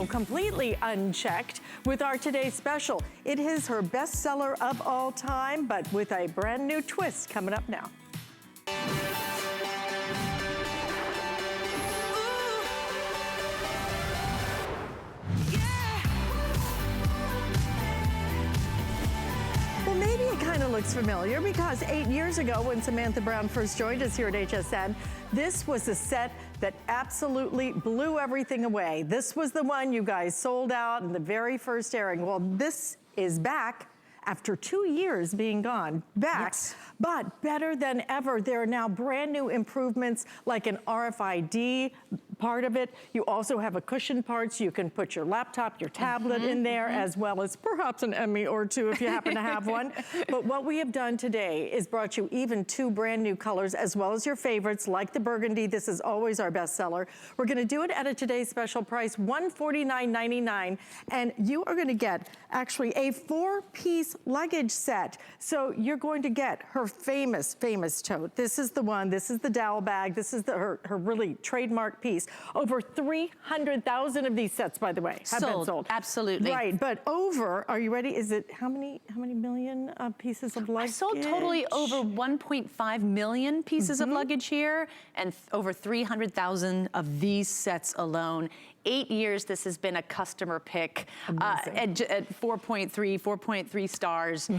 Completely unchecked with our today's special. It is her bestseller of all time, but with a brand new twist coming up now. Well, maybe it kind of looks familiar because 8 years ago when Samantha Brown first joined us here at HSN, this was a set that absolutely blew everything away. This was the one you guys sold out in the very first airing. Well, this is back after 2 years being gone. Back, yes. But better than ever. There are now brand new improvements like an RFID part of it. You also have a cushion part so you can put your laptop, your tablet in there, as well as perhaps an Emmy or two if you happen to have one. But what we have done today is brought you even 2 brand new colors as well as your favorites like the burgundy. This is always our bestseller. We're gonna do it at a today's special price, $149.99, and you are gonna get actually a 4-piece luggage set. So you're going to get her famous tote. This is the one, this is the dowel bag, this is her really trademark piece. Over 300,000 of these sets, by the way, have been sold. Absolutely. Right, but over, are you ready? Is it, how many million pieces of luggage? I sold totally over 1.5 million pieces of luggage here, and over 300,000 of these sets alone. 8 years, this has been a customer pick at 4.3 stars.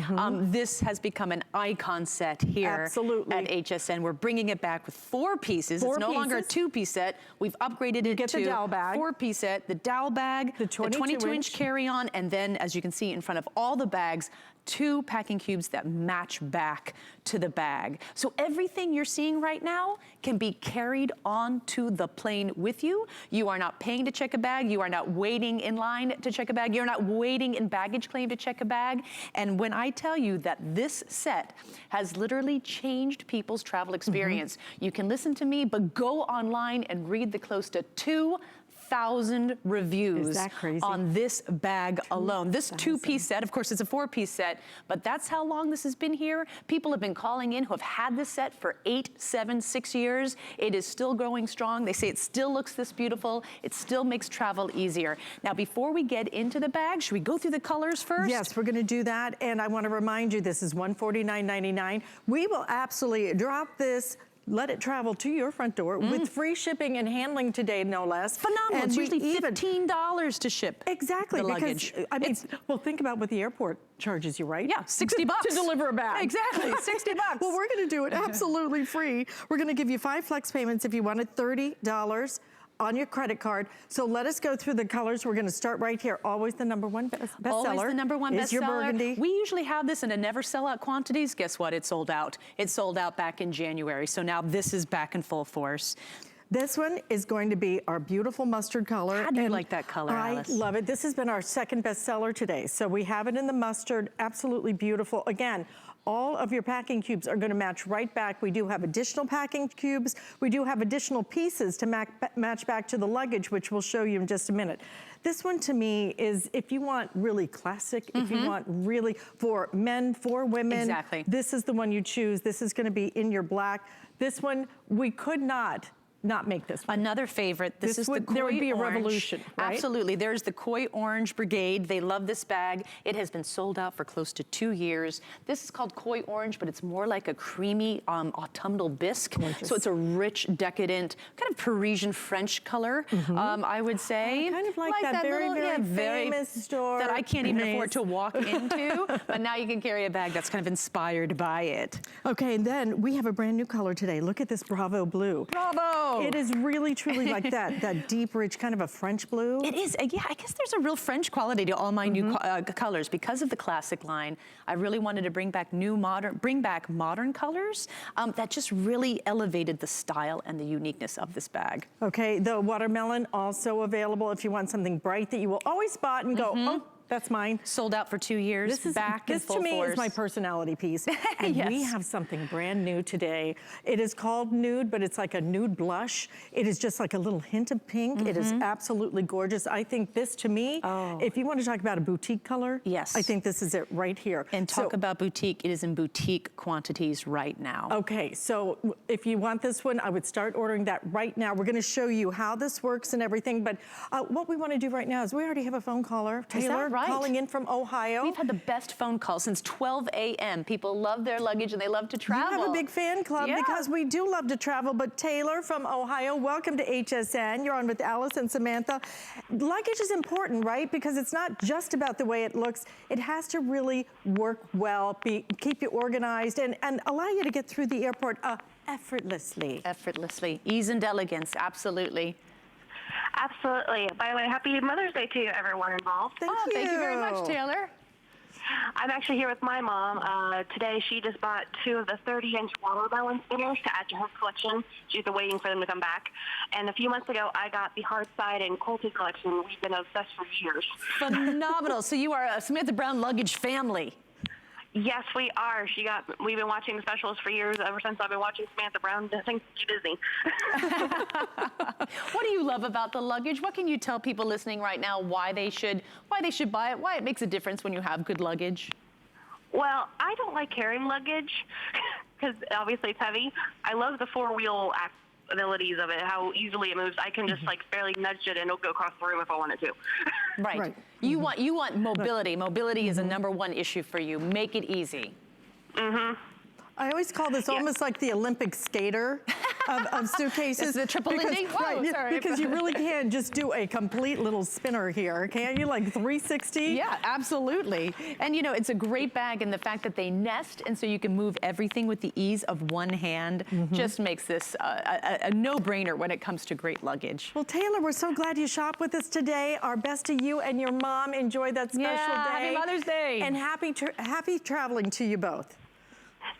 This has become an icon set here at HSN. We're bringing it back with 4 pieces. It's no longer a 2-piece set. We've upgraded it to a 4-piece set. The dowel bag, the 22-inch carry-on, and then, as you can see in front of all the bags, 2 packing cubes that match back to the bag. So everything you're seeing right now can be carried onto the plane with you. You are not paying to check a bag. You are not waiting in line to check a bag. You're not waiting in baggage claim to check a bag. And when I tell you that this set has literally changed people's travel experience, you can listen to me, but go online and read the close to 2,000 reviews on this bag alone. This 2-piece set, of course, it's a 4-piece set, but that's how long this has been here. People have been calling in who have had this set for 8, 7, 6 years. It is still growing strong. They say it still looks this beautiful. It still makes travel easier. Now, before we get into the bag, should we go through the colors first? Yes, we're gonna do that. And I wanna remind you, this is $149.99. We will absolutely drop this, let it travel to your front door with free shipping and handling today, no less. Phenomenal. And it's usually $15 to ship the luggage. I mean, well, think about what the airport charges you, right? Yeah, 60 bucks. To deliver a bag. Exactly, 60 bucks. Well, we're gonna do it absolutely free. We're gonna give you 5 flex payments if you wanted $30 on your credit card. So let us go through the colors. We're gonna start right here. Always the #1 bestseller. Always the #1 bestseller. Is your burgundy. We usually have this in a never sell out quantities. Guess what? It sold out. It sold out back in January. So now this is back in full force. This one is going to be our beautiful mustard color. How do you like that color, Alice? I love it. This has been our 2nd bestseller today. So we have it in the mustard, absolutely beautiful. Again, all of your packing cubes are gonna match right back. We do have additional packing cubes. We do have additional pieces to match back to the luggage, which we'll show you in just a minute. This one to me is, if you want really classic, if you want really for men, for women, this is the one you choose. This is gonna be in your black. This one, we could not make this one. Another favorite, this is the Koi There would be a Orange. revolution, right? Absolutely, there's the Koi Orange Brigade. They love this bag. It has been sold out for close to 2 years. This is called Koi Orange, but it's more like a creamy autumnal bisque. Gorgeous. So it's a rich, decadent, kind of Parisian French color, I would say. I kind of like that very, very famous store. That I can't even afford to walk into, but now you can carry a bag that's kind of inspired by it. Okay, and then we have a brand new color today. Look at this Bravo blue. Bravo! It is really, truly like that deep, rich, kind of a French blue. It is, yeah, I guess there's a real French quality to all my new colors. Because of the classic line, I really wanted to bring back modern colors that just really elevated the style and the uniqueness of this bag. Okay, the watermelon also available if you want something bright that you will always spot and go, oh, That's mine. Sold out for 2 years. This is back in full to me force. is my personality piece. And Yes. we have something brand new today. It is called nude, but it's like a nude blush. It is just like a little hint of pink. It is absolutely gorgeous. I think this, to me, if you want to talk about a boutique color, yes, I think this is it right here. And talk about boutique, it is in boutique quantities right now. Okay, so if you want this one, I would start ordering that right now. We're gonna show you how this works and everything, but what we wanna do right now is we already have a phone caller, Taylor, calling in from Ohio. We've had the best phone call since 12 a.m. People love their luggage and they love to travel. You have a big fan club because we do love to travel, but Taylor from Ohio, welcome to HSN. You're on with Alice and Samantha. Luggage is important, right? Because it's not just about the way it looks. It has to really work well, keep you organized, and allow you to get through the airport effortlessly. Effortlessly. Ease and elegance, absolutely. Absolutely. By the way, happy Mother's Day to everyone involved. Thank you. Thank you very much, Taylor. I'm actually here with my mom. Today she just bought 2 of the 30-inch watermelon spinners to add to her collection. She's been waiting for them to come back. And a few months ago, I got the hard side and quilted collection. We've been obsessed for years. Phenomenal. So you are a Samantha Brown luggage family. Yes, we are. We've been watching the specials for years, ever since I've been watching Samantha Brown. I think she's Disney. What do you love about the luggage? What can you tell people listening right now why they should buy it? Why it makes a difference when you have good luggage? Well, I don't like carrying luggage because obviously it's heavy. I love the 4-wheel abilities of it, how easily it moves. I can just like barely nudge it and it'll go across the room if I wanted to. Right. You want mobility. Mobility is a #1 issue for you. Make it easy. I always call this almost like the Olympic skater of suitcases. It's the triple landing? Whoa, sorry. Because you really can just do a complete little spinner here, can't you? Like 360? Yeah, absolutely. And you know, it's a great bag, and the fact that they nest, and so you can move everything with the ease of one hand just makes this a no-brainer when it comes to great luggage. Well, Taylor, we're so glad you shopped with us today. Our best to you and your mom. Enjoy that special day. Happy Mother's Day. And happy traveling to you both.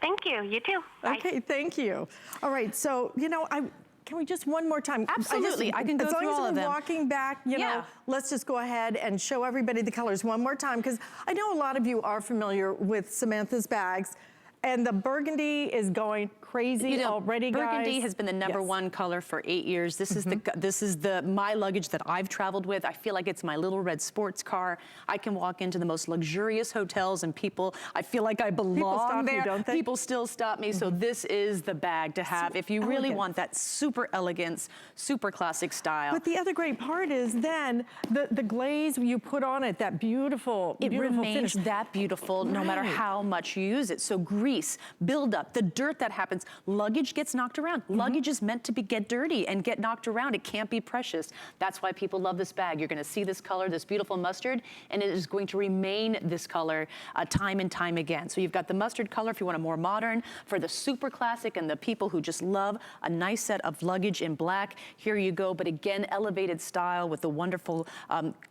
Thank you. You too. Bye. Okay, thank you. All right, so, you know, can we just one more time? Absolutely, I can go through all of them. As long as we're walking back, you know, let's just go ahead and show everybody the colors one more time, because I know a lot of you are familiar with Samantha's bags, and the burgundy is going crazy already, guys. Burgundy has been the #1 color for 8 years. This is my luggage that I've traveled with. I feel like it's my little red sports car. I can walk into the most luxurious hotels and I feel like I belong there. People stop you, don't they? People still stop me. So this is the bag to have if you really want that super elegance, super classic style. But the other great part is then the glaze you put on it, that beautiful, beautiful remains finish. that beautiful no matter how much you use it. So grease, buildup, the dirt that happens. Luggage gets knocked around. Luggage is meant to get dirty and get knocked around. It can't be precious. That's why people love this bag. You're going to see this color, this beautiful mustard, and it is going to remain this color time and time again. So you've got the mustard color if you want a more modern, for the super classic and the people who just love a nice set of luggage in black. Here you go, but again, elevated style with the wonderful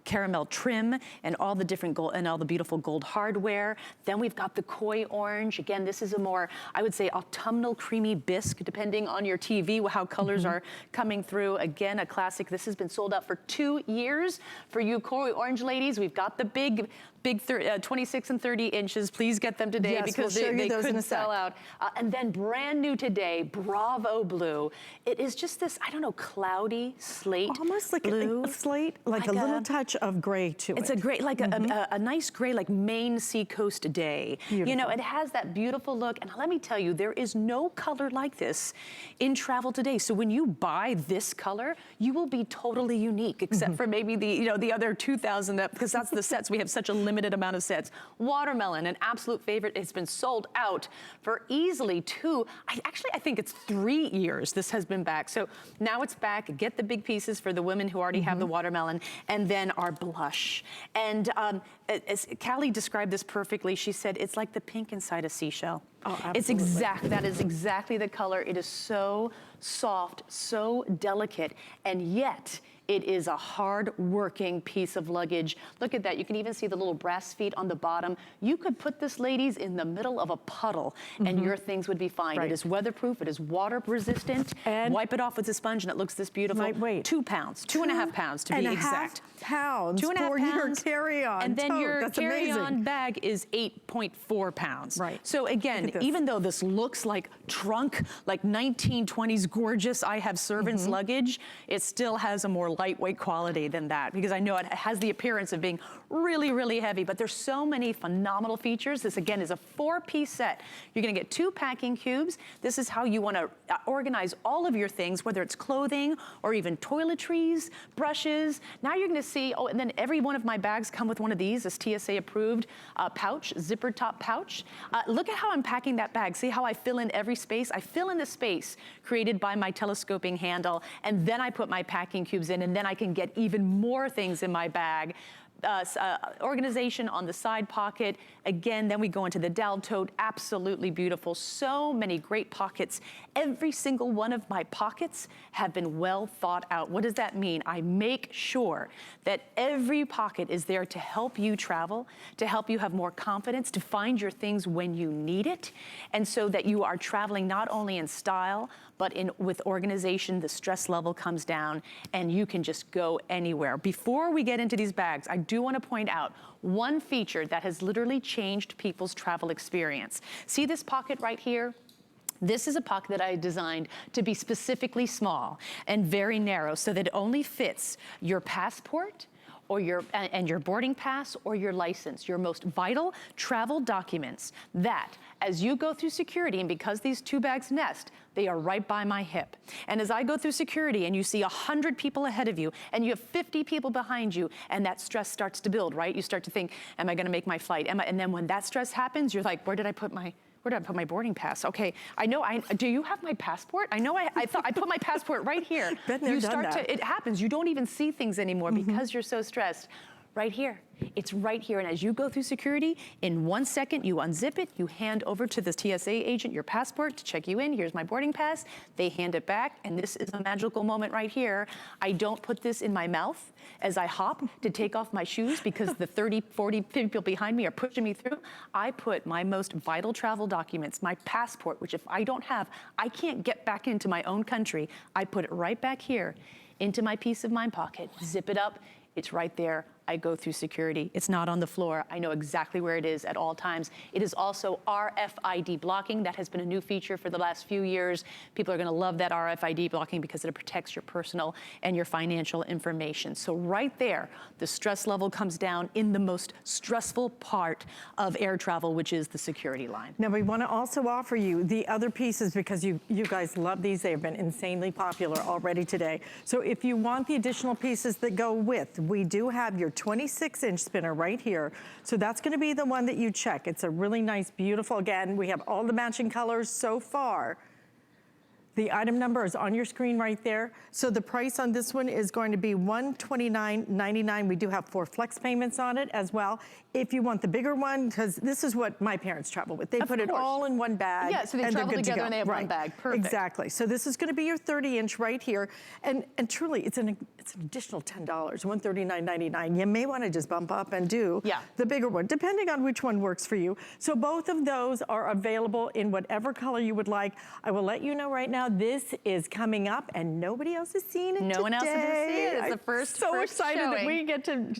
caramel trim and all the different gold and all the beautiful gold hardware. Then we've got the koi orange. Again, this is a more, I would say, autumnal creamy bisque, depending on your TV, how colors are coming through. Again, a classic. This has been sold out for 2 years. For you koi orange ladies, we've got the big 26 and 30 inches. Please get them today because they couldn't sell out. And then brand new today, Bravo Blue. It is just this, I don't know, cloudy slate almost like blue. a slate, like a little touch of gray to it. It's a gray, like a nice gray, like Maine seacoast day. Beautiful. You know, it has that beautiful look. And let me tell you, there is no color like this in travel today. So when you buy this color, you will be totally unique, except for maybe the other 2,000, because that's the sets. We have such a limited amount of sets. Watermelon, an absolute favorite. It's been sold out for easily I think it's 3 years this has been back. So now it's back. Get the big pieces for the women who already have the watermelon, and then our blush. And as Callie described this perfectly, she said it's like the pink inside a seashell. Oh, absolutely. That is exactly the color. It is so soft, so delicate, and yet It is a hard-working piece of luggage. Look at that. You can even see the little brass feet on the bottom. You could put this, ladies, in the middle of a puddle, and your things would be fine. Right. It is weatherproof. It is water-resistant. And wipe it off with a sponge, and it looks this beautiful. Lightweight. 2 pounds, 2.5 pounds to be exact. 2.5 pounds 2.5 for pounds, your carry-on and then tote. your That's carry-on amazing. bag is 8.4 pounds. Right. So again, even though this looks like trunk, like 1920s gorgeous, I have servants luggage, it still has a more lightweight quality than that, because I know it has the appearance of being really, really heavy, but there's so many phenomenal features. This again is a 4-piece set. You're gonna get 2 packing cubes. This is how you wanna organize all of your things, whether it's clothing or even toiletries, brushes. Now you're gonna see, oh, and then every one of my bags come with one of these, this TSA approved pouch, zipper top pouch. Look at how I'm packing that bag. See how I fill in every space? I fill in the space created by my telescoping handle, and then I put my packing cubes in, and then I can get even more things in my bag. Organization on the side pocket. Again, then we go into the dowel tote. Absolutely beautiful. So many great pockets. Every single one of my pockets have been well thought out. What does that mean? I make sure that every pocket is there to help you travel, to help you have more confidence, to find your things when you need it, and so that you are traveling not only in style, but with organization, the stress level comes down and you can just go anywhere. Before we get into these bags, I do want to point out one feature that has literally changed people's travel experience. See this pocket right here? This is a pocket that I designed to be specifically small and very narrow so that it only fits your passport, or your boarding pass or your license, your most vital travel documents that as you go through security, and because these 2 bags nest, they are right by my hip. And as I go through security and you see 100 people ahead of you and you have 50 people behind you, and that stress starts to build, right? You start to think, am I gonna make my flight? And then when that stress happens, you're like, where did I put my boarding pass? Okay, do you have my passport? I know I thought I put my passport right here. Been there, You done start that. to, it happens. You don't even see things anymore because you're so stressed. Right here. It's right here. And as you go through security, in 1 second, you unzip it, you hand over to the TSA agent your passport to check you in. Here's my boarding pass. They hand it back, and this is a magical moment right here. I don't put this in my mouth as I hop to take off my shoes because the 30, 40 people behind me are pushing me through. I put my most vital travel documents, my passport, which if I don't have, I can't get back into my own country. I put it right back here into my peace of mind pocket, zip it up. It's right there. I go through security. It's not on the floor. I know exactly where it is at all times. It is also RFID blocking. That has been a new feature for the last few years. People are gonna love that RFID blocking because it protects your personal and your financial information. So right there, the stress level comes down in the most stressful part of air travel, which is the security line. Now we want to also offer you the other pieces because you guys love these. They have been insanely popular already today. So if you want the additional pieces that go with, we do have your 26-inch spinner right here. So that's going to be the one that you check. It's a really nice, beautiful, again, we have all the matching colors so far. The item number is on your screen right there. So the price on this one is going to be $129.99. We do have 4 flex payments on it as well. If you want the bigger one, because this is what my parents travel with. They put it all in one bag. Yeah, so they and travel they're good together to go. and they have one bag. Perfect. Exactly. So this is going to be your 30-inch right here. And truly, it's an additional $10, $139.99. You may want to just bump up and do the bigger one, depending on which one works for you. So both of those are available in whatever color you would like. I will let you know right now, this is coming up and nobody else has seen it No one else has seen it. It's the first so excited showing. that we get to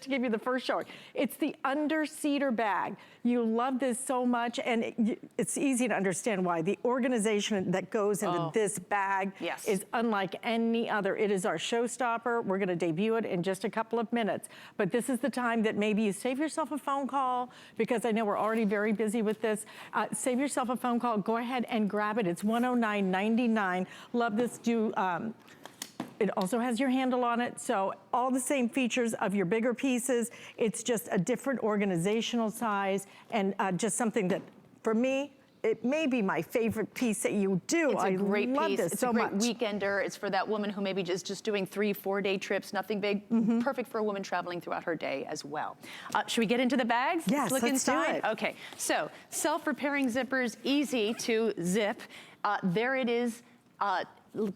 give you the first showing. It's the under-seater bag. You love this so much, and it's easy to understand why. The organization that goes into this bag is unlike any other. It is our showstopper. We're gonna debut it in just a couple of minutes. But this is the time that maybe you save yourself a phone call, because I know we're already very busy with this. Save yourself a phone call, go ahead and grab it. It's $109.99. Love this. It also has your handle on it, so all the same features of your bigger pieces. It's just a different organizational size, and just something that, for me, it may be my favorite piece that you do. It's a great piece. This it's so a great much. Weekender. It's for that woman who maybe is just doing 3-4 day trips, nothing big. Perfect for a woman traveling throughout her day as well. Should we get into the bags? Yes, Look let's inside. do it. Okay, so self-repairing zippers, easy to zip. There it is.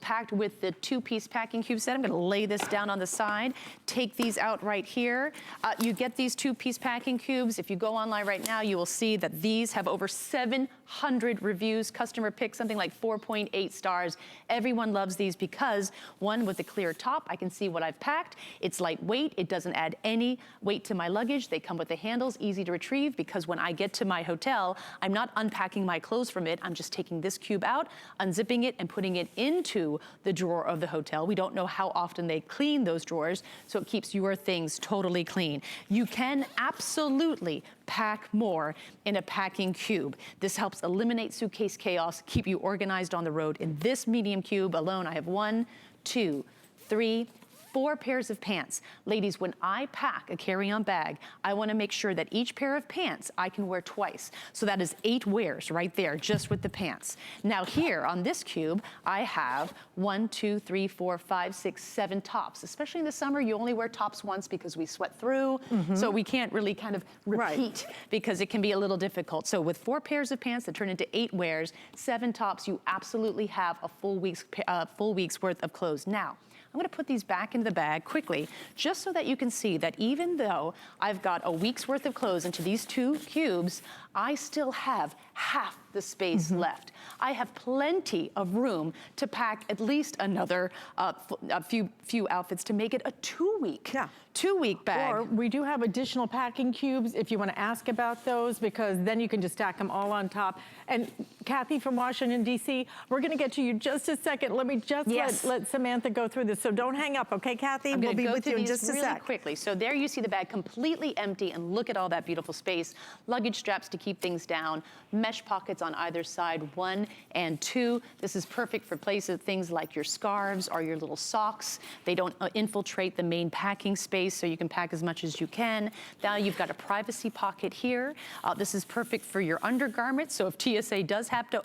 packed with the 2-piece packing cube set. I'm gonna lay this down on the side, take these out right here. You get these 2-piece packing cubes. If you go online right now, you will see that these have over 700 reviews. Customer picked something like 4.8 stars. Everyone loves these because, one, with the clear top, I can see what I've packed. It's lightweight. It doesn't add any weight to my luggage. They come with the handles, easy to retrieve, because when I get to my hotel, I'm not unpacking my clothes from it. I'm just taking this cube out, unzipping it, and putting it into the drawer of the hotel. We don't know how often they clean those drawers, so it keeps your things totally clean. You can absolutely pack more in a packing cube. This helps eliminate suitcase chaos, keep you organized on the road. In this medium cube alone, I have 1, 2, 3, 4 pairs of pants. Ladies, when I pack a carry-on bag, I wanna make sure that each pair of pants I can wear twice. So that is 8 wears right there, just with the pants. Now here on this cube, I have 1, 2, 3, 4, 5, 6, 7 tops. Especially in the summer, you only wear tops once because we sweat through, so we can't really kind of repeat because it can be a little difficult. So with 4 pairs of pants that turn into 8 wears, 7 tops, you absolutely have a full week's worth of clothes. Now, I'm gonna put these back into the bag quickly, just so that you can see that even though I've got a week's worth of clothes into these 2 cubes, I still have half the space left. I have plenty of room to pack at least another a few outfits to make it a 2-week bag. Or we do have additional packing cubes if you want to ask about those, because then you can just stack them all on top. And Kathy from Washington, D.C., we're going to get to you just a second. Let me just let Samantha go through this. So don't hang up, okay, Kathy? We'll be with you in just a sec. Quickly. So there you see the bag completely empty, and look at all that beautiful space. Luggage straps to keep things down, mesh pockets on either side, 1 and 2. This is perfect for places, things like your scarves or your little socks. They don't infiltrate the main packing space, so you can pack as much as you can. Now you've got a privacy pocket here. This is perfect for your undergarments. So if TSA does have to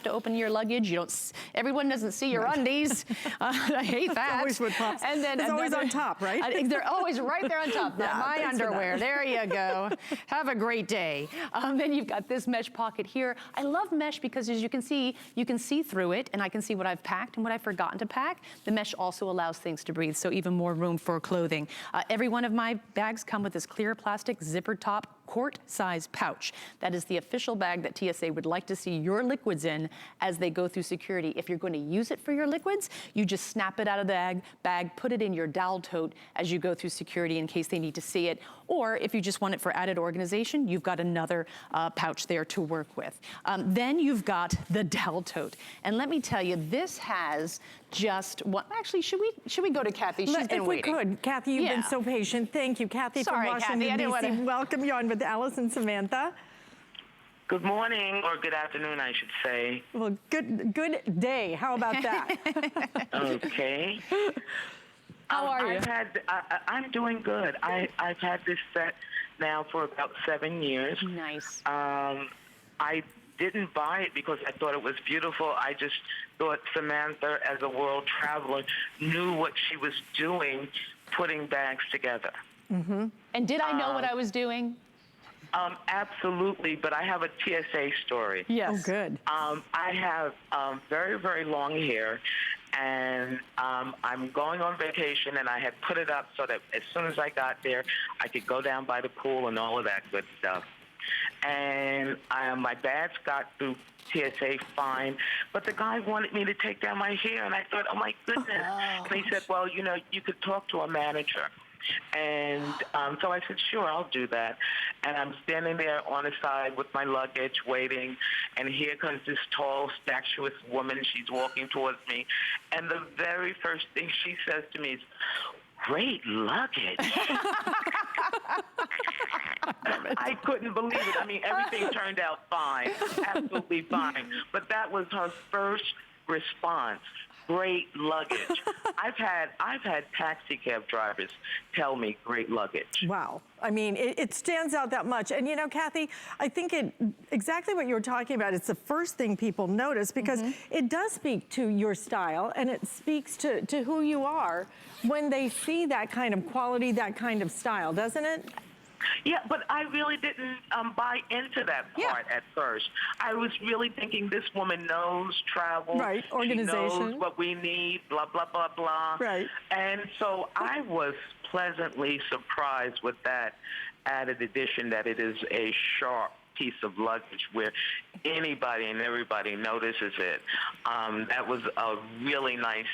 open your luggage, everyone doesn't see your undies. I hate that. Always with pops. And then it's always on top, right? They're always right there on top. My underwear. There you go. Have a great day. Then you've got this mesh pocket here. I love mesh because, as you can see through it, and I can see what I've packed and what I've forgotten to pack. The mesh also allows things to breathe, so even more room for clothing. Every one of my bags come with this clear plastic zipper top quart size pouch. That is the official bag that TSA would like to see your liquids in as they go through security. If you're going to use it for your liquids, you just snap it out of the bag, put it in your dowel tote as you go through security in case they need to see it. Or if you just want it for added organization, you've got another pouch there to work with. Then you've got the dowel tote. And let me tell you, this has just one. Actually, should we go to Kathy? She's been waiting. If we could. Kathy, you've been so patient. Thank you. Kathy from Washington, D.C. Welcome you on with Alice and Samantha. Good morning, or good afternoon, I should say. Well, good day. How about that? Okay. How are you? I'm doing good. I've had this set now for about 7 years. Nice. I didn't buy it because I thought it was beautiful. I just thought Samantha, as a world traveler, knew what she was doing, putting bags together. And did I know what I was doing? Absolutely, but I have a TSA story. Yes. Oh, good. I have very, very long hair, and I'm going on vacation, and I had put it up so that as soon as I got there, I could go down by the pool and all of that good stuff. And my bags got through TSA fine, but the guy wanted me to take down my hair, and I thought, oh, my goodness. And he said, well, you could talk to a manager. And so I said, sure, I'll do that. And I'm standing there on the side with my luggage waiting, and here comes this tall, statuesque woman. She's walking towards me, and the very first thing she says to me is, great luggage. I couldn't believe it. I mean, everything turned out fine, absolutely fine. But that was her first response. Great luggage. I've had taxi cab drivers tell me great luggage. Wow. I mean, it stands out that much. And you know, Kathy, I think exactly what you were talking about, it's the first thing people notice, because it does speak to your style, and it speaks to who you are when they see that kind of quality, that kind of style, doesn't it? Yeah, but I really didn't buy into that part at first. I was really thinking this woman knows travel. Right, organization. She knows what we need, blah, blah, blah, blah. Right. And so I was pleasantly surprised with that added addition that it is a sharp piece of luggage where anybody and everybody notices it. That was a really nice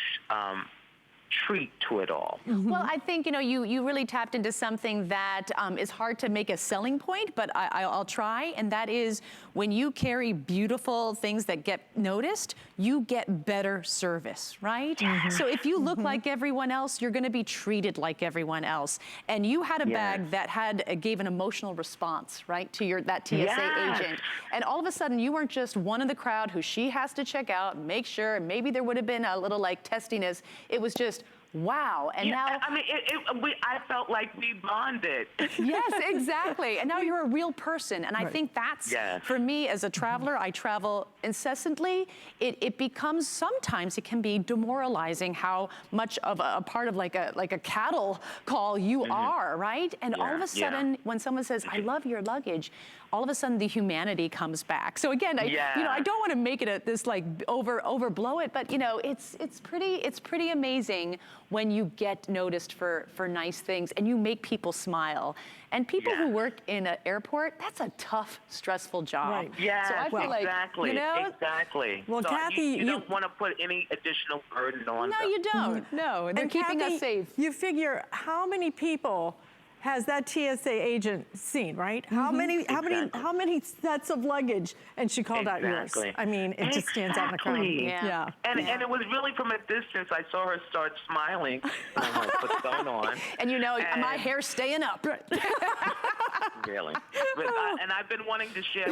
treat to it all. Well, I think, you really tapped into something that is hard to make a selling point, but I'll try, and that is when you carry beautiful things that get noticed, you get better service, right? So if you look like everyone else, you're gonna be treated like everyone else. And you had a bag that gave an emotional response, right, to that TSA agent. And all of a sudden, you weren't just one in the crowd who she has to check out, make sure, maybe there would have been a little like testiness. It was just, wow. And now, I mean, I felt like we bonded. Yes, exactly. And now you're a real person. And I think that's, for me as a traveler, I travel incessantly. It becomes, sometimes it can be demoralizing how much of a part of like a cattle call you are, right? And all of a sudden, when someone says, I love your luggage, all of a sudden the humanity comes back. So again, I don't want to make it this like overblow it, but it's pretty amazing when you get noticed for nice things and you make people smile. And people who work in an airport, that's a tough, stressful job. Right. Yeah, so I feel exactly. Like, Well, so Kathy, you don't want to put any additional burden on them. No, you don't. No, they're keeping Kathy, us safe. You figure how many people has that TSA agent seen, right? How many sets of luggage? And she called out yours. I mean, it just stands out in the crowd. Yeah. And it was really from a distance. I saw her start smiling. And I'm like, what's going on? And my hair's staying up. Really. And I've been wanting to share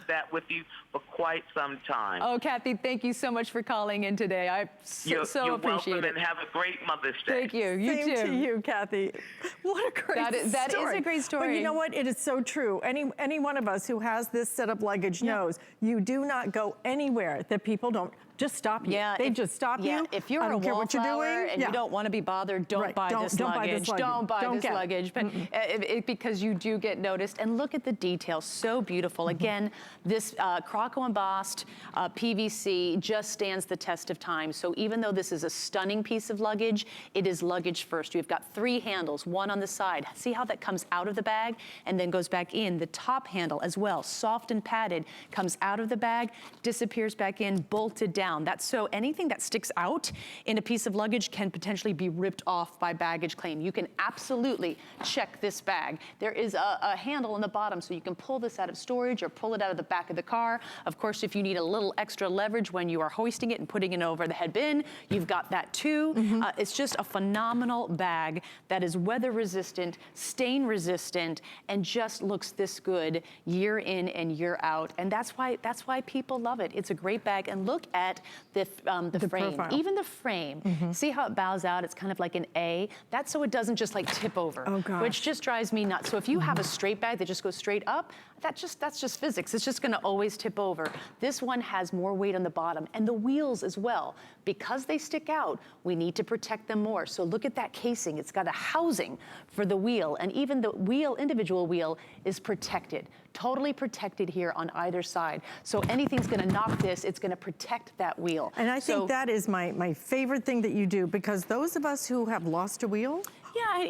that with you for quite some time. Oh, Kathy, thank you so much for calling in today. I You're appreciate welcome, it. and have a great Mother's Day. Thank you. You Same too. to you, Kathy. What a great story. That is a great story. But you know what? It is so true. Any one of us who has this set of luggage knows you do not go anywhere that people don't just stop you. Yeah, they just stop you. If you're I don't a care what you're wallflower doing, and you don't want to be bothered, don't buy this luggage. Don't buy this luggage. But because you do get noticed. And look at the details, so beautiful. Again, this Croco embossed PVC just stands the test of time. So even though this is a stunning piece of luggage, it is luggage first. You've got 3 handles, one on the side. See how that comes out of the bag and then goes back in. The top handle as well, soft and padded, comes out of the bag, disappears back in, bolted down. That's so anything that sticks out in a piece of luggage can potentially be ripped off by baggage claim. You can absolutely check this bag. There is a handle on the bottom so you can pull this out of storage or pull it out of the back of the car. Of course, if you need a little extra leverage when you are hoisting it and putting it over the head bin, you've got that too. It's just a phenomenal bag that is weather resistant, stain resistant, and just looks this good year in and year out. And that's why people love it. It's a great bag. And look at the frame, profile. even the frame. See how it bows out? It's kind of like an A. That's so it doesn't just like tip over, which just drives me nuts. So if you have a straight bag that just goes straight up, that's just physics. It's just gonna always tip over. This one has more weight on the bottom and the wheels as well. Because they stick out, we need to protect them more. So look at that casing. It's got a housing for the wheel, and even the individual wheel is protected. Totally protected here on either side. So anything's gonna knock this, it's gonna protect that wheel. And I think that is my favorite thing that you do, because those of us who have lost a wheel,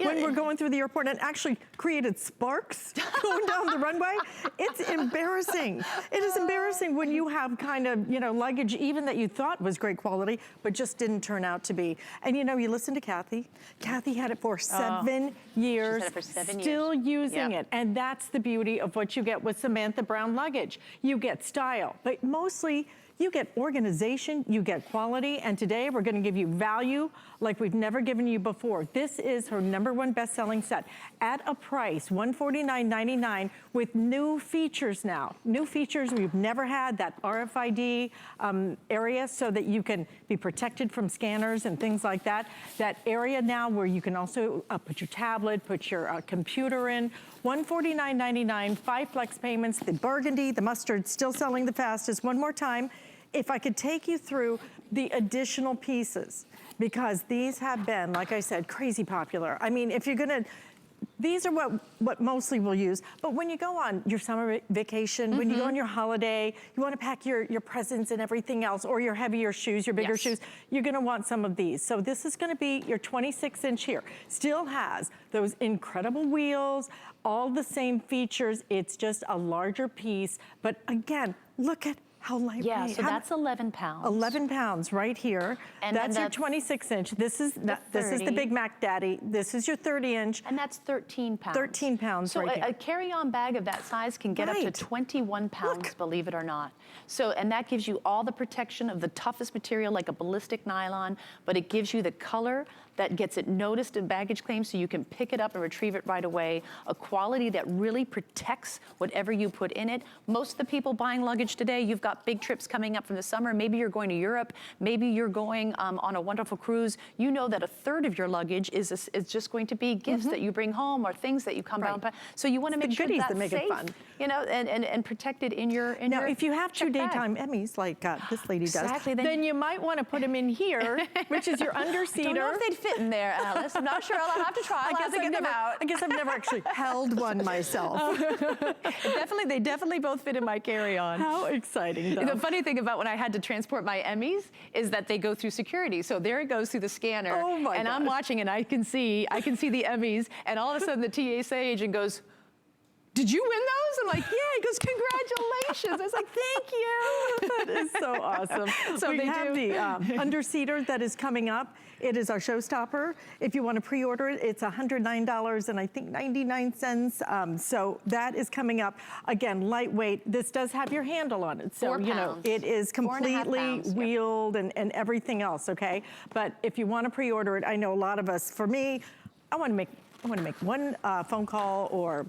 when we're going through the airport and actually created sparks going down the runway, it's embarrassing. It is embarrassing when you have kind of, luggage even that you thought was great quality, but just didn't turn out to be. And you listen to Kathy. Kathy had it for 7 years. She's had it for 7 years. Still using it. And that's the beauty of what you get with Samantha Brown luggage. You get style, but mostly you get organization, you get quality, and today we're gonna give you value like we've never given you before. This is her #1 best-selling set at a price, $149.99, with new features now. New features we've never had, that RFID area so that you can be protected from scanners and things like that. That area now where you can also put your tablet, put your computer in. $149.99, 5 flex payments. The burgundy, the mustard, still selling the fastest. One more time, if I could take you through the additional pieces, because these have been, like I said, crazy popular. I mean, if you're gonna These are what mostly we'll use. But when you go on your summer vacation, when you go on your holiday, you want to pack your presents and everything else, or your heavier shoes, your bigger shoes, you're going to want some of these. So this is going to be your 26-inch here. Still has those incredible wheels, all the same features. It's just a larger piece. But again, look at how lightweight. Yeah, so that's 11 pounds. 11 pounds right here. And that's your 26-inch. This is the Big Mac Daddy. This is your 30-inch. And that's 13 pounds. 13 pounds so right here. A carry-on bag of that size can get up to 21 pounds, believe it or not. So, and that gives you all the protection of the toughest material like a ballistic nylon, but it gives you the color that gets it noticed in baggage claim so you can pick it up and retrieve it right away. A quality that really protects whatever you put in it. Most of the people buying luggage today, you've got big trips coming up from the summer. Maybe you're going to Europe. Maybe you're going on a wonderful cruise. You know that a third of your luggage is just going to be gifts that you bring home or things that you come down. So you want to make sure that's that make safe, it fun. You know, and protected in your Now, if you have 2 daytime Emmys like this lady does, then you might want to put them in here, which is your underseater. Don't know if they'd fit in there, Alice. I'm not sure. I'll have to try. I'll have to get them out. I guess I've never actually held one myself. They definitely both fit in my carry-on. How exciting, though. The funny thing about when I had to transport my Emmys is that they go through security. So there it goes through the scanner. Oh my and gosh. I'm watching and I can see the Emmys, and all of a sudden the TSA agent goes, "Did you win those?" I'm like, "Yeah." He goes, "Congratulations." I was like, "Thank you." That is so awesome. So we have the underseater that is coming up. It is our Showstopper. If you want to pre-order it, it's $109 and I think 99 cents. So that is coming up. Again, lightweight. This does have your handle on it. So, 4 you know, pounds. it is 4.5 completely pounds, wheeled and everything else, okay? But if you want to pre-order it, I know a lot of us, for me, I want to make one phone call or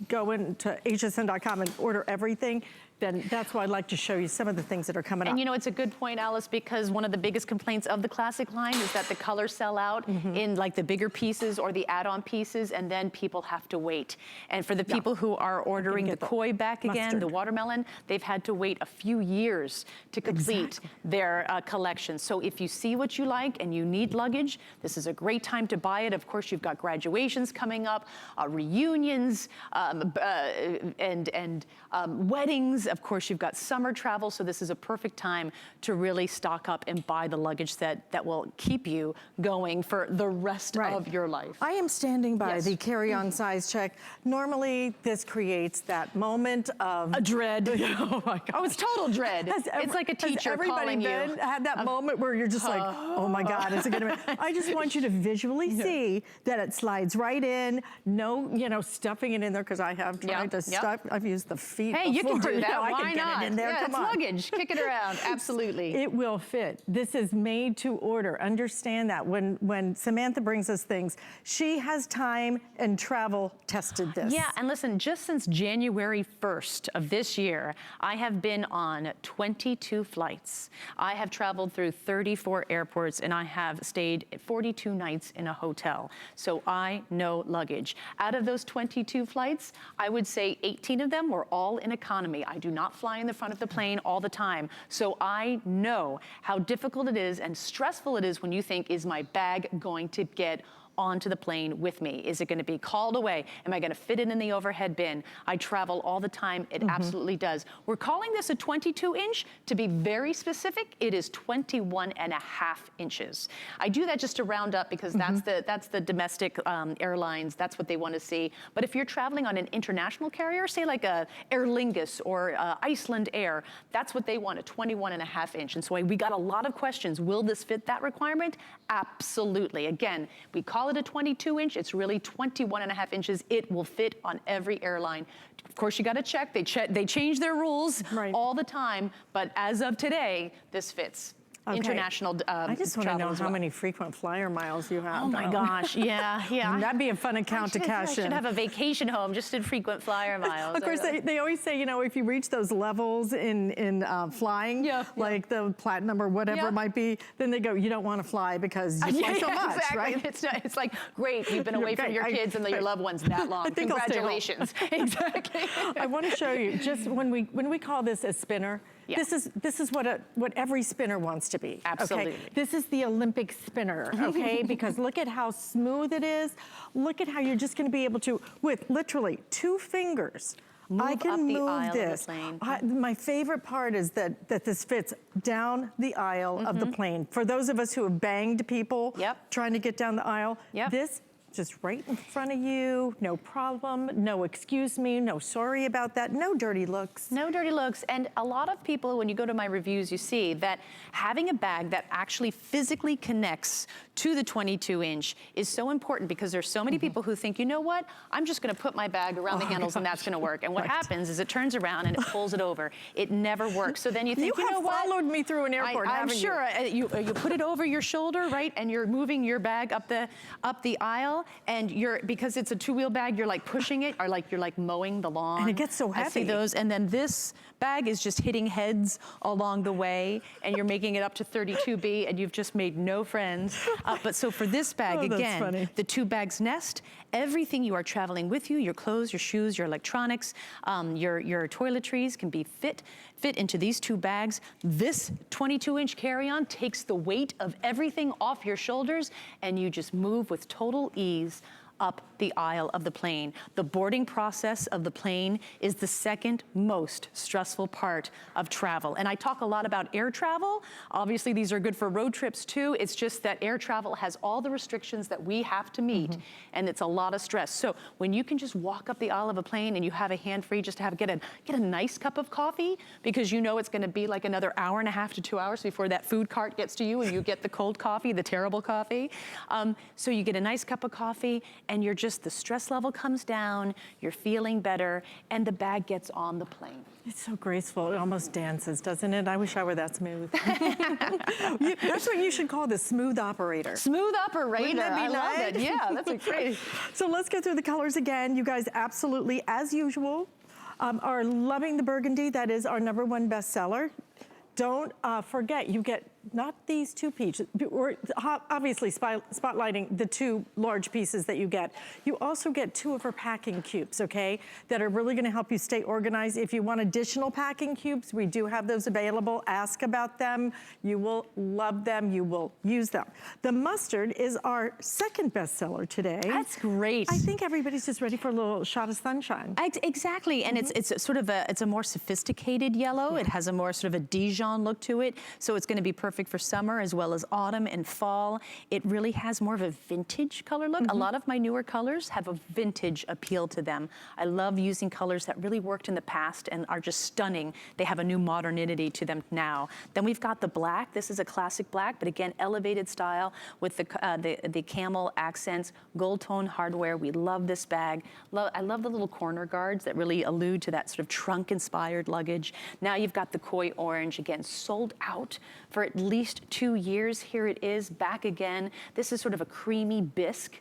go into hsn.com and order everything, then that's why I'd like to show you some of the things that are coming up. And you know, it's a good point, Alice, because one of the biggest complaints of the classic line is that the colors sell out in like the bigger pieces or the add-on pieces, and then people have to wait. And for the people who are ordering the koi back again, the watermelon, they've had to wait a few years to complete their collection. So if you see what you like and you need luggage, this is a great time to buy it. Of course, you've got graduations coming up, reunions, and weddings. Of course, you've got summer travel, so this is a perfect time to really stock up and buy the luggage that will keep you going for the rest of your life. I am standing by the carry-on size check. Normally, this creates that moment of a dread. Oh my God! Oh, it's total dread. It's like a teacher calling you. Everybody had that moment where you're just like, oh my God, is it going to be? I just want you to visually see that it slides right in. No, stuffing it in there, because I have tried to stuff. I've used the feet. Hey, you can do that. I Why can not? Get it in there. Yeah, Come it's on. luggage. Kick it around. Absolutely. It will fit. This is made to order. Understand that. When Samantha brings us things, she has time and travel tested this. Yeah, and listen, just since January 1st of this year, I have been on 22 flights. I have traveled through 34 airports, and I have stayed 42 nights in a hotel. So I know luggage. Out of those 22 flights, I would say 18 of them were all in economy. I do not fly in the front of the plane all the time. So I know how difficult it is and stressful it is when you think, is my bag going to get onto the plane with me? Is it going to be called away? Am I going to fit it in the overhead bin? I travel all the time. It absolutely does. We're calling this a 22-inch. To be very specific, it is 21 and a half inches. I do that just to round up because that's the domestic airlines. That's what they want to see. But if you're traveling on an international carrier, say like a Aer Lingus or Iceland Air, that's what they want, a 21 and a half inch. And so we got a lot of questions. Will this fit that requirement? Absolutely. Again, we call it a 22-inch. It's really 21 and a half inches. It will fit on every airline. Of course, you got to check. They change their rules all the time. But as of today, this fits. International I just want to know how many frequent flyer miles you have. Oh my gosh, yeah. That'd be a fun account to cash in. I should have a vacation home just in frequent flyer miles. Of course, they always say, if you reach those levels in flying, like the platinum or whatever it might be, then they go, you don't want to fly because you fly so much, right? It's like, great, you've been away from your kids and your loved ones that long. Congratulations. Exactly. I want to show you, just when we call this a spinner, this is what every spinner wants to to be. Absolutely. Okay? This is the Olympic spinner, okay? Because look at how smooth it is. Look at how you're just gonna be able to, with literally 2 fingers, I can up the move aisle this. of the plane. My favorite part is that this fits down the aisle of the plane. For those of us who have banged people trying to get down the aisle, this just right in front of you, no problem, no excuse me, no sorry about that, no dirty looks. No dirty looks. And a lot of people, when you go to my reviews, you see that having a bag that actually physically connects to the 22-inch is so important, because there's so many people who think, you know what, I'm just gonna put my bag around the handles and that's gonna work. And what happens is it turns around and it pulls it over. It never works. So then you think, you know what? You have followed me through an airport, I'm haven't sure. You put it over your shoulder, right? And you're moving your bag up the aisle, and because it's a 2-wheel bag, you're like pushing it, or like you're like mowing the lawn. And it gets so heavy. I see those, and then this bag is just hitting heads along the way, and you're making it up to 32B, and you've just made no friends. But so for this bag, again, the 2 bags nest, everything you are traveling with you, your clothes, your shoes, your electronics, your toiletries can be fit into these 2 bags. This 22-inch carry-on takes the weight of everything off your shoulders, and you just move with total ease up the aisle of the plane. The boarding process of the plane is the second most stressful part of travel. And I talk a lot about air travel. Obviously, these are good for road trips too. It's just that air travel has all the restrictions that we have to meet, and it's a lot of stress. So when you can just walk up the aisle of a plane and you have a hand free just to get a nice cup of coffee, because you know it's gonna be like another hour and a half to 2 hours before that food cart gets to you and you get the cold coffee, the terrible coffee. So you get a nice cup of coffee, and the stress level comes down, you're feeling better, and the bag gets on the plane. It's so graceful, it almost dances, doesn't it? I wish I were that smooth. That's what you should call the smooth operator. Smooth operator, Wouldn't that be I love nice? that. Yeah, that's great. So let's go through the colors again. You guys absolutely, as usual, are loving the burgundy. That is our #1 bestseller. Don't forget, you get not these 2 pieces. We're obviously spotlighting the 2 large pieces that you get. You also get 2 of her packing cubes, okay, that are really gonna help you stay organized. If you want additional packing cubes, we do have those available. Ask about them. You will love them. You will use them. The mustard is our 2nd bestseller today. That's great. I think everybody's just ready for a little shot of sunshine. Exactly, and it's sort of it's a more sophisticated yellow. It has a more sort of a Dijon look to it, so it's gonna be perfect for summer as well as autumn and fall. It really has more of a vintage color look. A lot of my newer colors have a vintage appeal to them. I love using colors that really worked in the past and are just stunning. They have a new modernity to them now. Then we've got the black. This is a classic black, but again, elevated style with the camel accents, gold tone hardware. We love this bag. I love the little corner guards that really allude to that sort of trunk-inspired luggage. Now you've got the koi orange, again, sold out for at least 2 years. Here it is, back again. This is sort of a creamy bisque,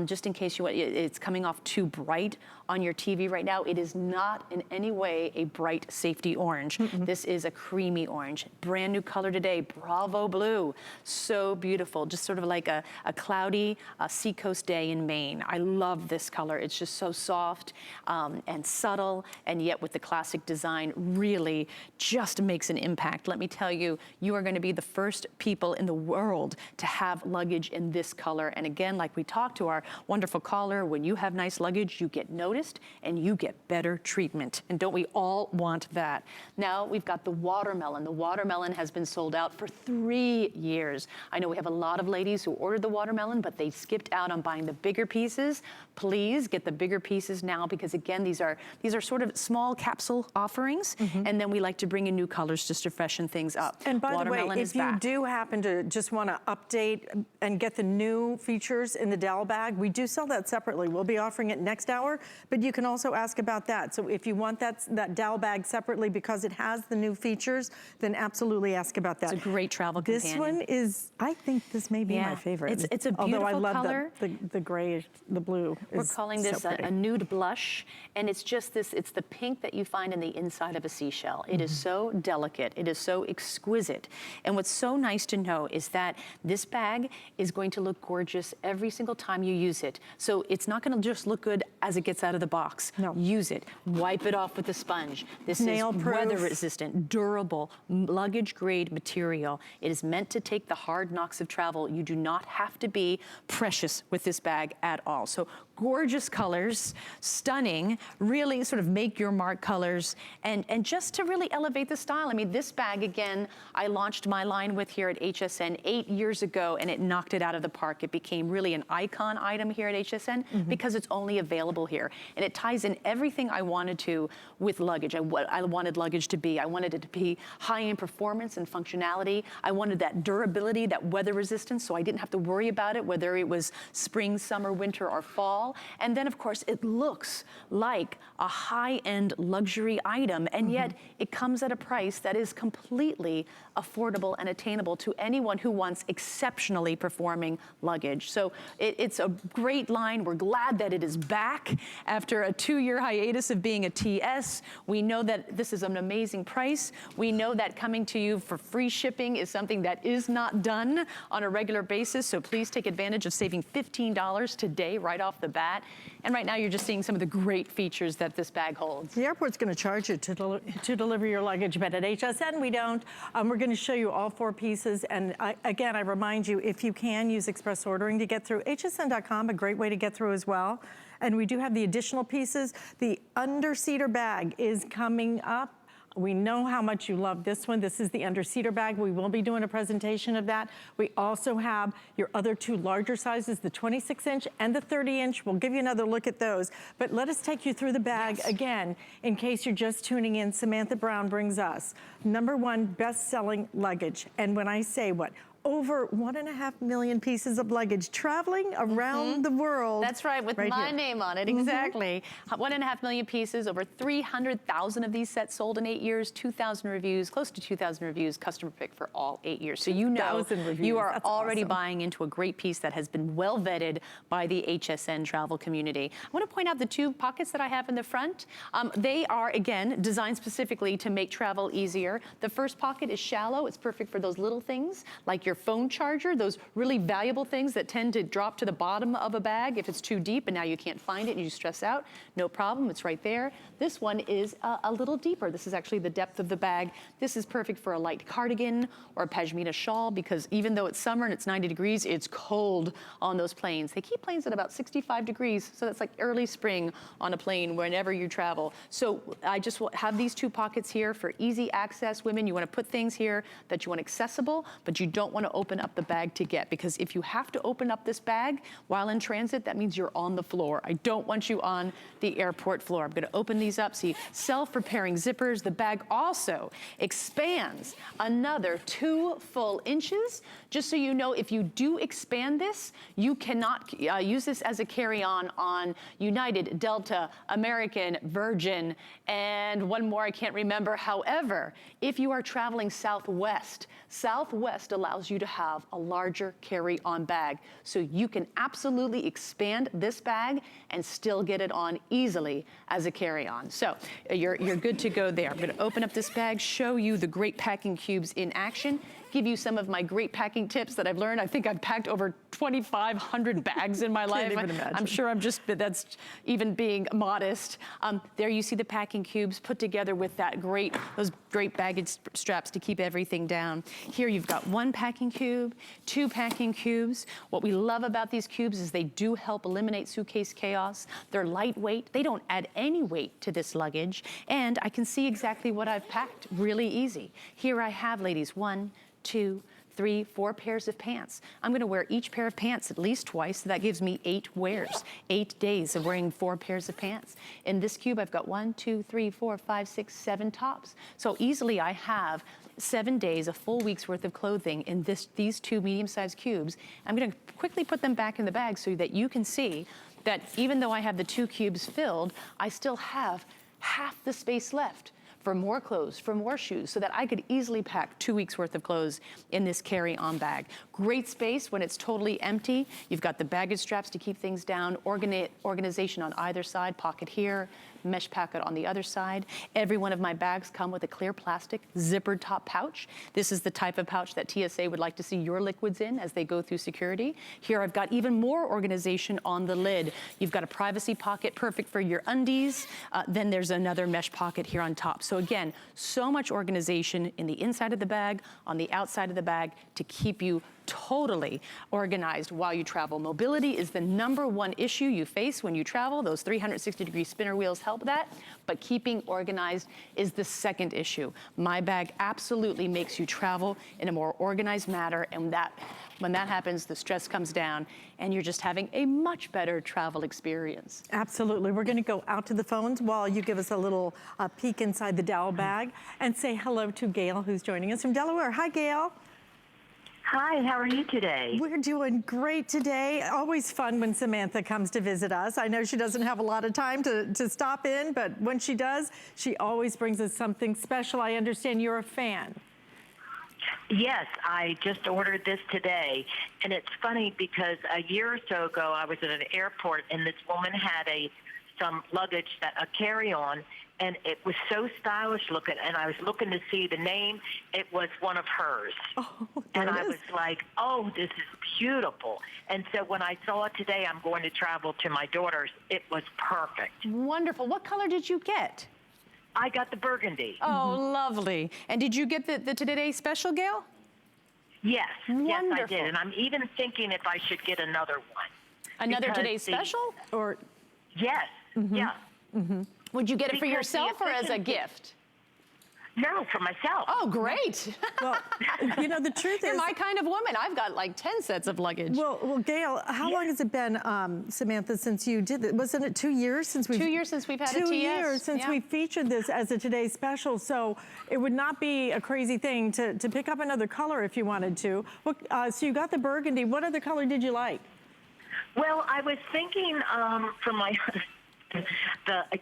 just in case it's coming off too bright on your TV right now. It is not in any way a bright safety orange. This is a creamy orange. Brand new color today, Bravo Blue. So beautiful, just sort of like a cloudy seacoast day in Maine. I love this color. It's just so soft and subtle, and yet with the classic design, really just makes an impact. Let me tell you, you are gonna be the first people in the world to have luggage in this color. And again, like we talked to our wonderful caller, when you have nice luggage, you get noticed and you get better treatment. And don't we all want that? Now we've got the watermelon. The watermelon has been sold out for 3 years. I know we have a lot of ladies who ordered the watermelon, but they skipped out on buying the bigger pieces. Please get the bigger pieces now, because again, these are sort of small capsule offerings. And then we like to bring in new colors just to freshen things up. And by the way, Watermelon is if you back. do happen to just want to update and get the new features in the dowel bag, we do sell that separately. We'll be offering it next hour, but you can also ask about that. So if you want that dowel bag separately because it has the new features, then absolutely ask about that. It's a great travel companion. This one is, I think this may be my favorite. It's a beautiful Although I love color. the gray, the blue. We're calling this a nude blush, and it's just this, it's the pink that you find in the inside of a seashell. It is so delicate, it is so exquisite. And what's so nice to know is that this bag is going to look gorgeous every single time you use it. So it's not gonna just look good as it gets out of the box. No. Use it, wipe it off with a sponge. This is weather resistant, durable, luggage grade material. It is meant to take the hard knocks of travel. You do not have to be precious with this bag at all. So gorgeous colors, stunning, really sort of make your mark colors, and just to really elevate the style. I mean, this bag, again, I launched my line with here at HSN 8 years ago, and it knocked it out of the park. It became really an icon item here at HSN because it's only available here. And it ties in everything I wanted to with luggage. What I wanted luggage to be. I wanted it to be high in performance and functionality. I wanted that durability, that weather resistance, so I didn't have to worry about it, whether it was spring, summer, winter, or fall. And then, of course, it looks like a high-end luxury item, and yet it comes at a price that is completely affordable and attainable to anyone who wants exceptionally performing luggage. So it's a great line. We're glad that it is back after a 2-year hiatus of being a TS. We know that this is an amazing price. We know that coming to you for free shipping is something that is not done on a regular basis, so please take advantage of saving $15 today right off the bat. And right now you're just seeing some of the great features that this bag holds. The airport's going to charge you to deliver your luggage, but at HSN we don't. We're going to show you all 4 pieces, and again, I remind you, if you can, use express ordering to get through. hsn.com, a great way to get through as well. And we do have the additional pieces. The under-seater bag is coming up. We know how much you love this one. This is the under-seater bag. We will be doing a presentation of that. We also have your other 2 larger sizes, the 26-inch and the 30-inch. We'll give you another look at those. But let us take you through the bag again. In case you're just tuning in, Samantha Brown brings us #1 best-selling luggage. And when I say what? Over 1.5 million pieces of luggage traveling around the world. That's right, with my name on it, exactly. 1.5 million pieces, over 300,000 of these sets sold in 8 years, 2,000 reviews, close to 2,000 reviews, customer pick for all 8 years. So you know you are already buying into a great piece that has been well vetted by the HSN travel community. I want to point out the 2 pockets that I have in the front. They are, again, designed specifically to make travel easier. The first pocket is shallow. It's perfect for those little things, like your phone charger, those really valuable things that tend to drop to the bottom of a bag if it's too deep and now you can't find it and you stress out. No problem, it's right there. This one is a little deeper. This is actually the depth of the bag. This is perfect for a light cardigan or a pashmina shawl, because even though it's summer and it's 90 degrees, it's cold on those planes. They keep planes at about 65 degrees, so that's like early spring on a plane whenever you travel. So I just have these 2 pockets here for easy access. Women, you want to put things here that you want accessible, but you don't want to open up the bag to get, because if you have to open up this bag while in transit, that means you're on the floor. I don't want you on the airport floor. I'm going to open these up. See, self-repairing zippers. The bag also expands another 2 full inches. Just so you know, if you do expand this, you cannot use this as a carry-on on United, Delta, American, Virgin, and one more I can't remember. However, if you are traveling Southwest, Southwest allows you to have a larger carry-on bag. So you can absolutely expand this bag and still get it on easily as a carry-on. So you're good to go there. I'm going to open up this bag, show you the great packing cubes in action, give you some of my great packing tips that I've learned. I think I've packed over 2,500 bags in my life. Can't even imagine. I'm sure that's even being modest. There you see the packing cubes put together with those great baggage straps to keep everything down. Here you've got 1 packing cube, 2 packing cubes. What we love about these cubes is they do help eliminate suitcase chaos. They're lightweight. They don't add any weight to this luggage. And I can see exactly what I've packed really easy. Here I have, ladies, 1, 2, 3, 4 pairs of pants. I'm gonna wear each pair of pants at least twice, so that gives me 8 wears, 8 days of wearing 4 pairs of pants. In this cube, I've got 1, 2, 3, 4, 5, 6, 7 tops. So easily I have 7 days, a full week's worth of clothing in these 2 medium-sized cubes. I'm gonna quickly put them back in the bag so that you can see that even though I have the 2 cubes filled, I still have half the space left for more clothes, for more shoes, so that I could easily pack 2 weeks worth of clothes in this carry-on bag. Great space when it's totally empty. You've got the baggage straps to keep things down, organization on either side, pocket here, mesh pocket on the other side. Every one of my bags come with a clear plastic zippered top pouch. This is the type of pouch that TSA would like to see your liquids in as they go through security. Here I've got even more organization on the lid. You've got a privacy pocket, perfect for your undies. Then there's another mesh pocket here on top. So again, so much organization in the inside of the bag, on the outside of the bag to keep you totally organized while you travel. Mobility is the #1 issue you face when you travel. Those 360-degree spinner wheels help that, but keeping organized is the second issue. My bag absolutely makes you travel in a more organized manner, and when that happens, the stress comes down and you're just having a much better travel experience. Absolutely. We're going to go out to the phones while you give us a little peek inside the Dowel bag and say hello to Gail, who's joining us from Delaware. Hi, Gail. Hi, how are you today? We're doing great today. Always fun when Samantha comes to visit us. I know she doesn't have a lot of time to stop in, but when she does, she always brings us something special. I understand you're a fan. Yes, I just ordered this today, and it's funny because a year or so ago I was at an airport and this woman had some luggage, a carry-on, and it was so stylish looking, and I was looking to see the name. It was one of hers. Oh, and I was like, oh, this is beautiful. And so when I saw it today, I'm going to travel to my daughter's. It was perfect. Wonderful. What color did you get? I got the burgundy. Oh, lovely. And did you get the Today Special, Gail? Yes, Wonderful. yes, I did. And I'm even thinking if I should get another one. Another Because Today Special? Or Yes, yeah. would you get it for Because the yourself or as a efficiency- gift? No, for myself. Oh, great. Well, you know, the truth You're is... my kind of woman. I've got like 10 sets of luggage. Well, Gail, how long has it been, Samantha, since you did it? Wasn't it 2 years since we... 2 years since we've had a TS. 2 years since Yeah. we featured this as a Today Special, so it would not be a crazy thing to pick up another color if you wanted to. So you got the burgundy. What other color did you like? Well, I was thinking for my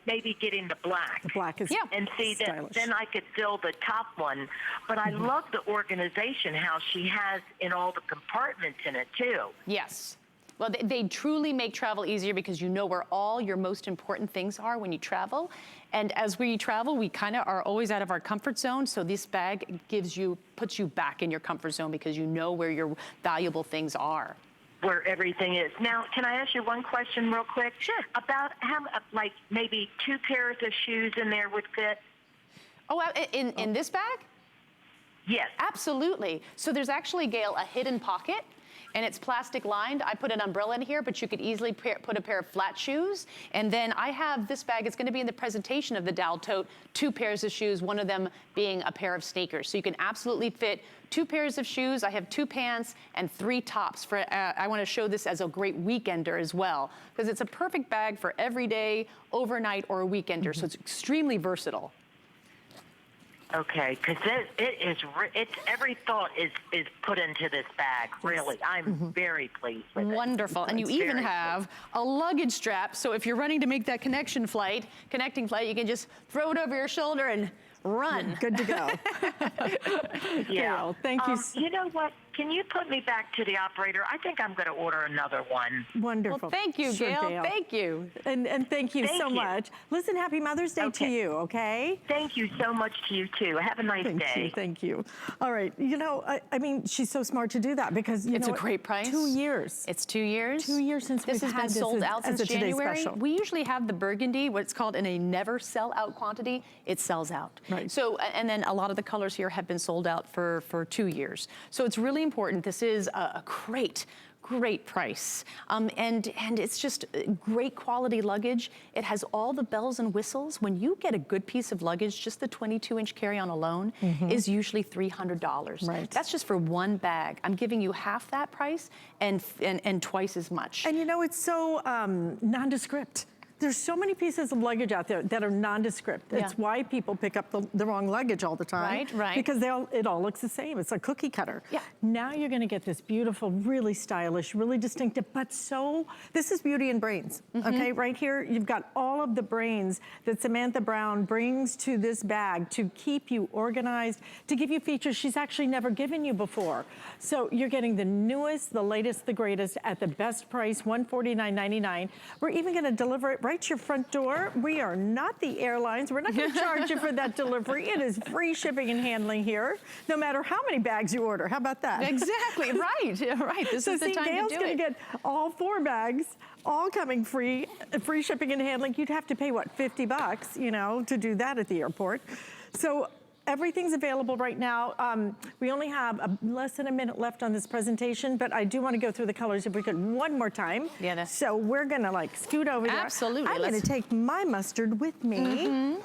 maybe getting the black. The black is And see that stylish. then I could fill the top one. But I love the organization, how she has in all the compartments in it too. Yes. Well, they truly make travel easier because you know where all your most important things are when you travel. And as we travel, we kind of are always out of our comfort zone. So this bag puts you back in your comfort zone because you know where your valuable things are. Where everything is. Now, can I ask you one question real quick? Sure. About how, like, maybe 2 pairs of shoes in there would fit? Oh, in this bag? Yes. Absolutely. So there's actually, Gail, a hidden pocket. And it's plastic lined. I put an umbrella in here, but you could easily put a pair of flat shoes. And then I have this bag. It's going to be in the presentation of the Dowel tote, 2 pairs of shoes, one of them being a pair of sneakers. So you can absolutely fit 2 pairs of shoes. I have 2 pants and 3 tops. I want to show this as a great weekender as well, because it's a perfect bag for every day, overnight, or a weekender. So it's extremely versatile. Okay, because it's every thought is put into this bag. Really, I'm very pleased with it. Wonderful, and you It's even very have a luggage strap. So if you're running to make that connecting flight, you can just throw it over your shoulder and run. Good to go. Yeah. Gail, thank you. You know what? Can you put me back to the operator? I think I'm going to order another one. Wonderful. Well, thank you, Sure, Gail. Thank you. And thank you Thank so you. much. Listen, happy Mother's Day to Okay. you, okay? Thank you so much to you, too. Have a nice day. Thank you. All right, you know, I mean, she's so smart to do that because, It's know, a great price. 2 years. It's 2 years. 2 years since this we've has had been this sold as- out as since a Today January. Special. We usually have the burgundy, what's called in a never sell out quantity. It sells out. Right. So, and then a lot of the colors here have been sold out for 2 years. So it's really important. This is a great price. And it's just great quality luggage. It has all the bells and whistles. When you get a good piece of luggage, just the 22-inch carry-on alone is usually $300. Right. That's just for one bag. I'm giving you half that price and twice as much. And you know, it's so nondescript. There's so many pieces of luggage out there that are nondescript. Yeah. It's why people pick up the wrong luggage all the time. Right. Because it all looks the same. It's a cookie cutter. Yeah. Now you're gonna get this beautiful, really stylish, really distinctive, but this is beauty and brains, okay? Right here, you've got all of the brains that Samantha Brown brings to this bag to keep you organized, to give you features she's actually never given you before. So you're getting the newest, the latest, the greatest at the best price, $149.99. We're even gonna deliver it right to your front door. We are not the airlines. We're not gonna charge you for that delivery. It is free shipping and handling here, no matter how many bags you order. How about that? Exactly, right. This is the time Gail's to do gonna it. get all 4 bags, all coming free shipping and handling. You'd have to pay, what, $50, you know, to do that at the airport. So everything's available right now. We only have less than a minute left on this presentation, but I do want to go through the colors if we could one more time. Yeah. So we're gonna like scoot over there. Absolutely. I'm gonna take my mustard with me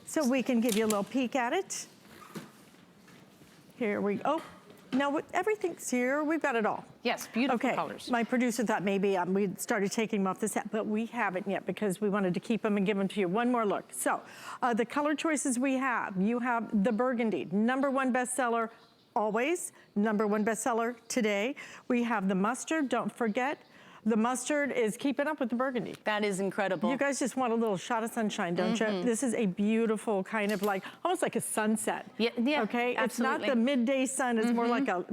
so we can give you a little peek at it. Here we go. No, everything's here. We've got it all. Yes, beautiful colors. My producer thought maybe we'd started taking them off the set, but we haven't yet because we wanted to keep them and give them to you. One more look. So the color choices we have, you have the burgundy, #1 bestseller always, #1 bestseller today. We have the mustard, don't forget. The mustard is keeping up with the burgundy. That is incredible. You guys just want a little shot of sunshine, don't you? This is a beautiful kind of almost like a sunset. Yeah, Okay, absolutely. It's not the midday sun, it's more like a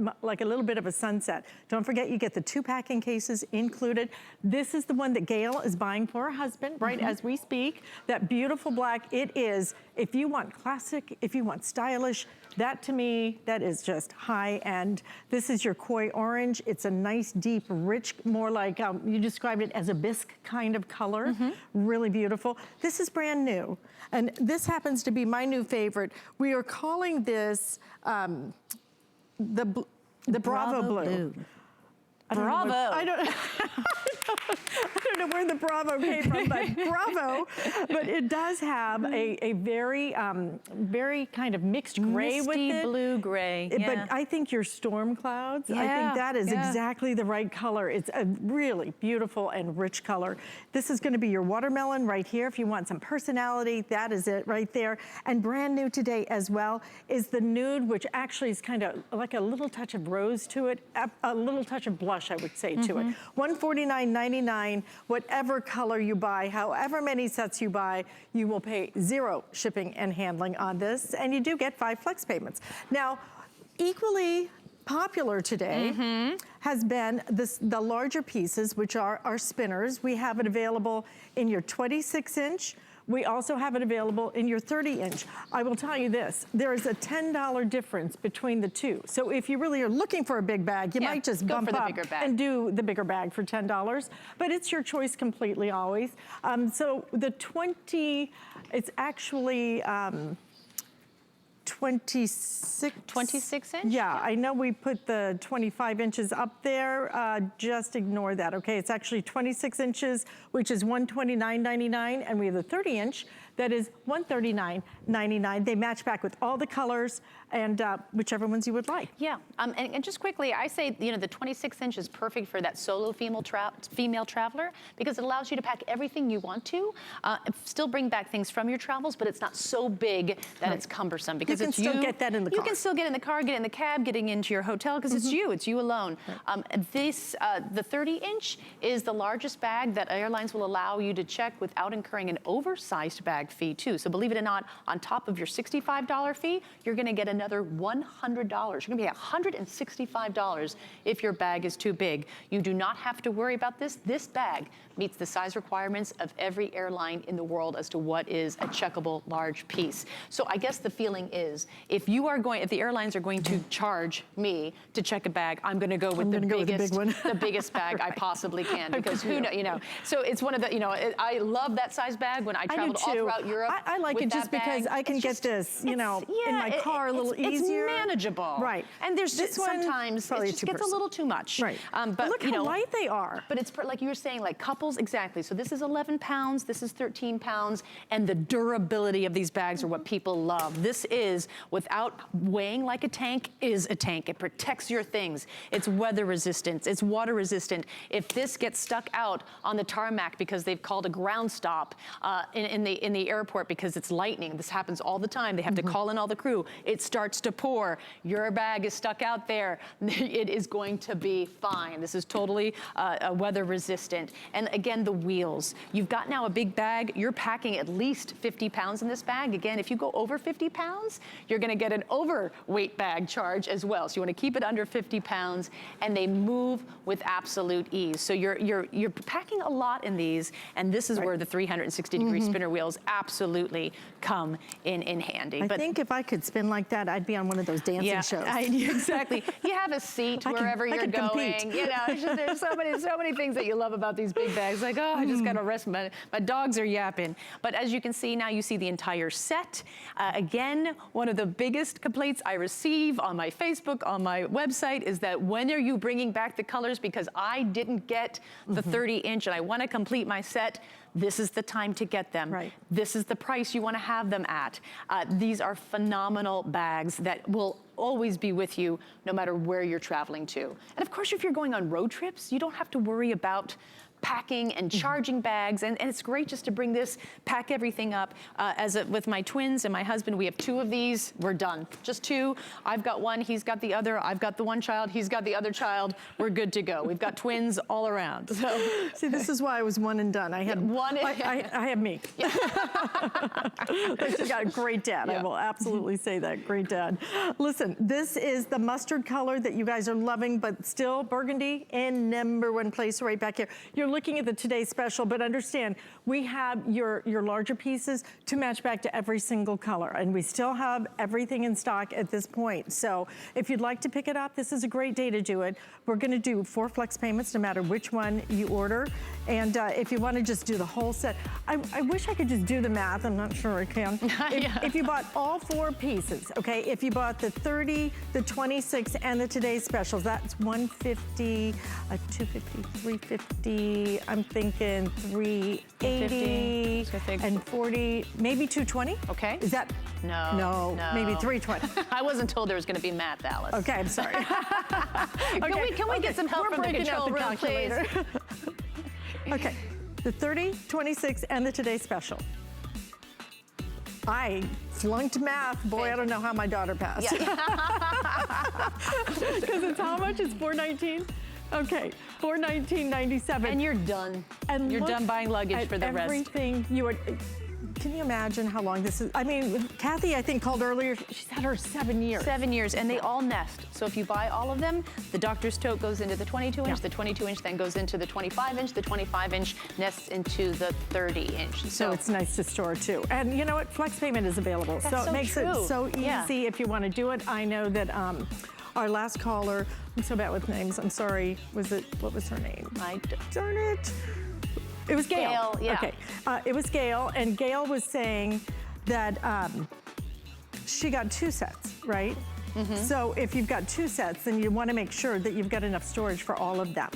little bit of a sunset. Don't forget you get the 2 packing cases included. This is the one that Gail is buying for her husband, right, as we speak. That beautiful black, it is, if you want classic, if you want stylish, that to me, that is just high end. This is your koi orange. It's a nice, deep, rich, more like, you described it as a bisque kind of color. Really beautiful. This is brand new. And this happens to be my new favorite. We are calling this the Bravo Blue. Bravo. I don't know where the Bravo came from, but Bravo. But it does have a very, very kind of mixed gray with Misty it. blue gray. But I think your storm clouds, I think that is exactly the right color. It's a really beautiful and rich color. This is gonna be your watermelon right here. If you want some personality, that is it right there. And brand new today as well is the nude, which actually is kind of like a little touch of rose to it, a little touch of blush, I would say, to it. $149.99, whatever color you buy, however many sets you buy, you will pay 0 shipping and handling on this, and you do get 5 flex payments. Now, equally popular today has been the larger pieces, which are our spinners. We have it available in your 26-inch. We also have it available in your 30-inch. I will tell you this, there is a $10 difference between the two. So if you really are looking for a big bag, you might just bump up and do the bigger bag for $10. But it's your choice completely always. So the 20, it's actually 26 inch? Yeah, I know we put the 25 inches up there. Just ignore that, okay? It's actually 26 inches, which is $129.99, and we have the 30 inch that is $139.99. They match back with all the colors and whichever ones you would like. Yeah, and just quickly, I say, you know, the 26 inch is perfect for that solo female traveler because it allows you to pack everything you want to, still bring back things from your travels, but it's not so big that it's cumbersome because you can still get that in the car. You can still get in the car, get in the cab, getting into your hotel because it's you alone. The 30 inch is the largest bag that airlines will allow you to check without incurring an oversized bag fee too. So believe it or not, on top of your $65 fee, you're gonna get another $100. You're gonna be $165 if your bag is too big. You do not have to worry about this. This bag meets the size requirements of every airline in the world as to what is a checkable large piece. So I guess the feeling is, if the airlines are going to charge me to check a bag, I'm gonna go with the biggest bag I possibly can because who knows, you know. So it's one of the, you know, I love that size bag when I traveled all throughout Europe. I like it just because I can get this, you know, in my car a little easier. It's manageable. Right. And there's just sometimes it just gets a little too much. Right. But look how light they are. But it's like you were saying, like couples, exactly. So this is 11 pounds, this is 13 pounds, and the durability of these bags are what people love. This is is, without weighing like a tank, is a tank. It protects your things. It's weather resistant, it's water resistant. If this gets stuck out on the tarmac because they've called a ground stop in the airport because it's lightning, this happens all the time, they have to call in all the crew, it starts to pour, your bag is stuck out there, it is going to be fine. This is totally weather resistant. And again, the wheels. You've got now a big bag, you're packing at least 50 pounds in this bag. Again, if you go over 50 pounds, you're gonna get an overweight bag charge as well. So you wanna keep it under 50 pounds, and they move with absolute ease. So you're packing a lot in these, and this is where the 360-degree spinner wheels absolutely come in handy. I think if I could spin like that, I'd be on one of those dancing shows. Exactly. You have a seat wherever you're going. You know, it's just, there's so many things that you love about these big bags. Like, oh, I just gotta rest. My dogs are yapping. But as you can see now, you see the entire set. Again, one of the biggest complaints I receive on my Facebook, on my website, is that when are you bringing back the colors? Because I didn't get the 30-inch and I want to complete my set. This is the time to get them. Right. This is the price you want to have them at. These are phenomenal bags that will always be with you no matter where you're traveling to. And of course, if you're going on road trips, you don't have to worry about packing and charging bags, and it's great just to bring this, pack everything up. With my twins and my husband, we have 2 of these, we're done. Just 2, I've got one, he's got the other, I've got the one child, he's got the other child, we're good to go. We've got twins all around. So, see, this is why I was one and done. I had one. I have me. Yeah. She's got a great dad. Yeah. I will absolutely say that. Great dad. Listen, this is the mustard color that you guys are loving, but still burgundy in #1 place right back here. You're looking at the today's special, but understand we have your larger pieces to match back to every single color, and we still have everything in stock at this point. So if you'd like to pick it up, this is a great day to do it. We're gonna do 4 flex payments no matter which one you order. And if you wanna just do the whole set, I wish I could just do the math. I'm not sure I can. If you bought all 4 pieces, okay? If you bought the 30, the 26, and the today's specials, that's $150, $250, $350, I'm thinking 380 and 40, maybe 220. Okay. Is that? No, maybe 320. I wasn't told there was going to be math, Alice. Okay, I'm sorry. Can we get some help from the control room, please? Okay, the 30, 26, and the today's special. I flunked math. Boy, I don't know how my daughter passed. Because it's how much? It's $419. Okay, $419.97. And you're done. And you're done buying luggage for the rest. Everything you are. Can you imagine how long this is? I mean, Kathy, I think, called earlier. She's had her 7 years. 7 years, and they all nest. So if you buy all of them, the doctor's tote goes into the 22-inch, the 22-inch then goes into the 25-inch, the 25-inch nests into the 30-inch. So it's nice to store, too. And you know what? Flex payment is available. That's so it makes it so easy if you want to do it. I know that our last caller, I'm so bad with names, I'm sorry, what was her name? Darn it. It was Gail. Gail, yeah. Okay, it was Gail, and Gail was saying that she got 2 sets, right? So if you've got 2 sets, then you want to make sure that you've got enough storage for all of them.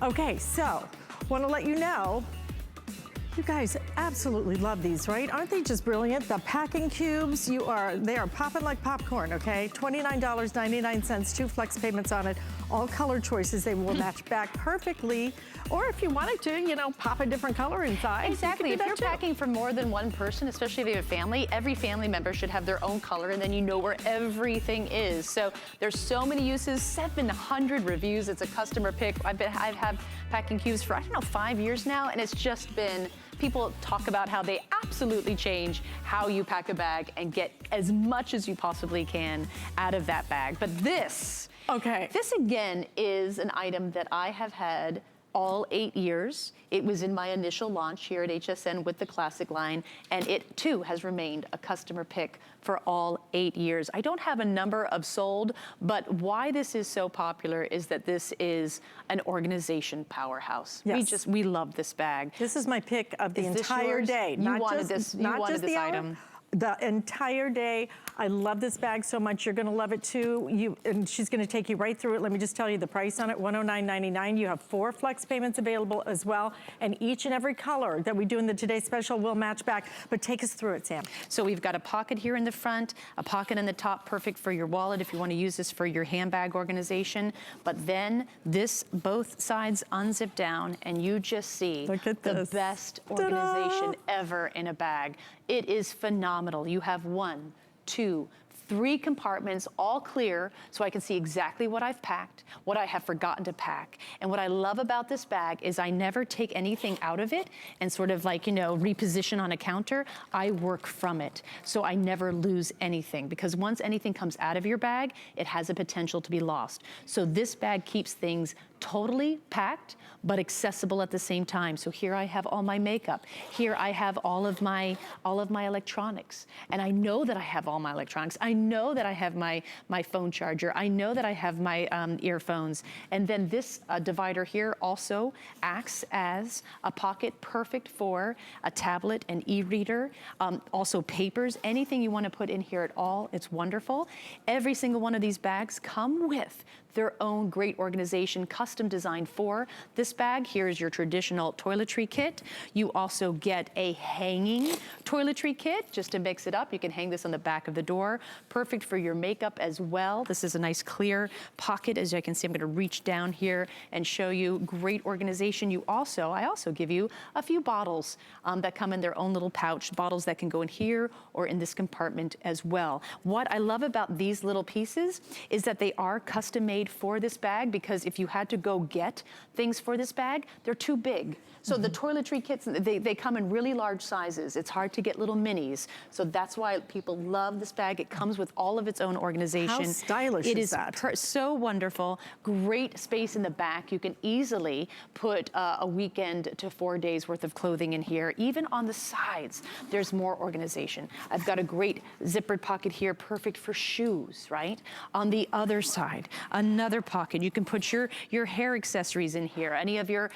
Okay, so want to let you know, you guys absolutely love these, right? Aren't they just brilliant? The packing cubes, they are popping like popcorn, okay? $29.99, 2 flex payments on it, all color choices. They will match back perfectly. Or if you wanted to, you know, pop a different color inside. Exactly. If you're packing for more than one person, especially if you have a family, every family member should have their own color, and then you know where everything is. So there's so many uses, 700 reviews. It's a customer pick. I've had packing cubes for, 5 years now, and it's just been, people talk about how they absolutely change how you pack a bag and get as much as you possibly can out of that bag. But this again is an item that I have had all 8 years. It was in my initial launch here at HSN with the Classic line, and it too has remained a customer pick for all 8 years. I don't have a number of sold, but why this is so popular is that this is an organization powerhouse. Yes. We love this bag. This is my pick of the entire day. You wanted this item. the entire day. I love this bag so much. You're gonna love it too. And she's gonna take you right through it. Let me just tell you the price on it, $109.99. You have 4 flex payments available as well. And each and every color that we do in the Today Special will match back. But take us through it, Sam. So we've got a pocket here in the front, a pocket in the top, perfect for your wallet if you wanna use this for your handbag organization. But then this, both sides unzip down and you just see the best organization ever in a bag. It is phenomenal. You have 1, 2, 3 compartments, all clear, so I can see exactly what I've packed, what I have forgotten to pack. And what I love about this bag is I never take anything out of it and sort of like, you know, reposition on a counter. I work from it, so I never lose anything, because once anything comes out of your bag, it has a potential to be lost. So this bag keeps things totally packed, but accessible at the same time. So here I have all my makeup. Here I have all of my electronics. And I know that I have all my electronics. I know that I have my phone charger. I know that I have my earphones. And then this divider here also acts as a pocket, perfect for a tablet, an e-reader, also papers, anything you want to put in here at all. It's wonderful. Every single one of these bags come with their own great organization, custom designed for this bag. Here's your traditional toiletry kit. You also get a hanging toiletry kit, just to mix it up. You can hang this on the back of the door. Perfect for your makeup as well. This is a nice clear pocket. As you can see, I'm gonna reach down here and show you great organization. I also give you a few bottles that come in their own little pouch, bottles that can go in here or in this compartment as well. What I love about these little pieces is that they are custom made for this bag, because if you had to go get things for this bag, they're too big. So the toiletry kits, they come in really large sizes. It's hard to get little minis. So that's why people love this bag. It comes with all of its own organization. How stylish is that? It is so wonderful. Great space in the back. You can easily put a weekend to 4 days worth of clothing in here. Even on the sides, there's more organization. I've got a great zippered pocket here, perfect for shoes, right? On the other side, another pocket. You can put your hair accessories in here, any of your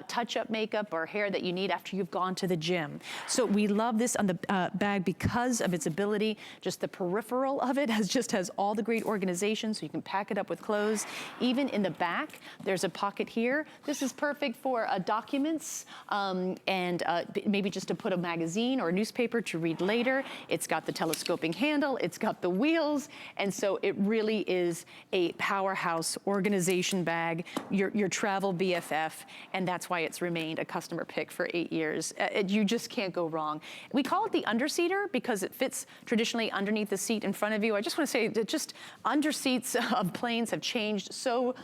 touch-up makeup or hair that you need after you've gone to the gym. So we love this on the bag because of its ability. Just the peripheral of it has all the great organization, so you can pack it up with clothes. Even in the back, there's a pocket here. This is perfect for documents and maybe just to put a magazine or a newspaper to read later. It's got the telescoping handle, it's got the wheels, and so it really is a powerhouse organization bag, your travel BFF, and that's why it's remained a customer pick for 8 years. You just can't go wrong. We call it the underseater because it fits traditionally underneath the seat in front of you. I just want to say that just under seats of planes have changed so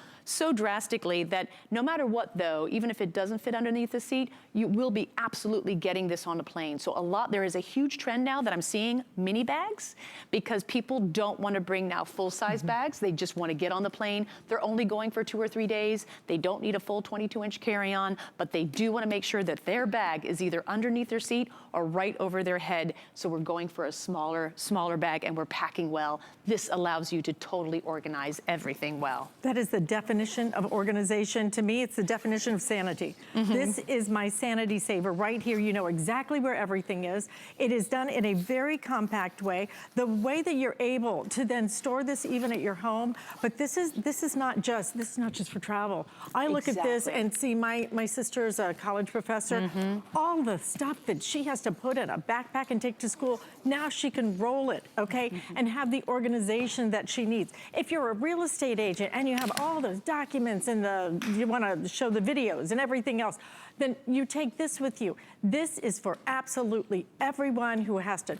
drastically that no matter what though, even if it doesn't fit underneath the seat, you will be absolutely getting this on a plane. So there is a huge trend now that I'm seeing mini bags, because people don't want to bring now full-size bags. They just want to get on the plane. They're only going for 2 or 3 days. They don't need a full 22-inch carry-on, but they do want to make sure that their bag is either underneath their seat or right over their head. So we're going for a smaller bag, and we're packing well. This allows you to totally organize everything well. That is the definition of organization. To me, it's the definition of sanity. This is my sanity saver right here. You know exactly where everything is. It is done in a very compact way. The way that you're able to then store this even at your home, but this is not just for travel. I look at this and see my sister is a college professor. All the stuff that she has to put in a backpack and take to school, now she can roll it, okay, and have the organization that she needs. If you're a real estate agent and you have all those documents and you want to show the videos and everything else, then you take this with you. This is for absolutely everyone who has to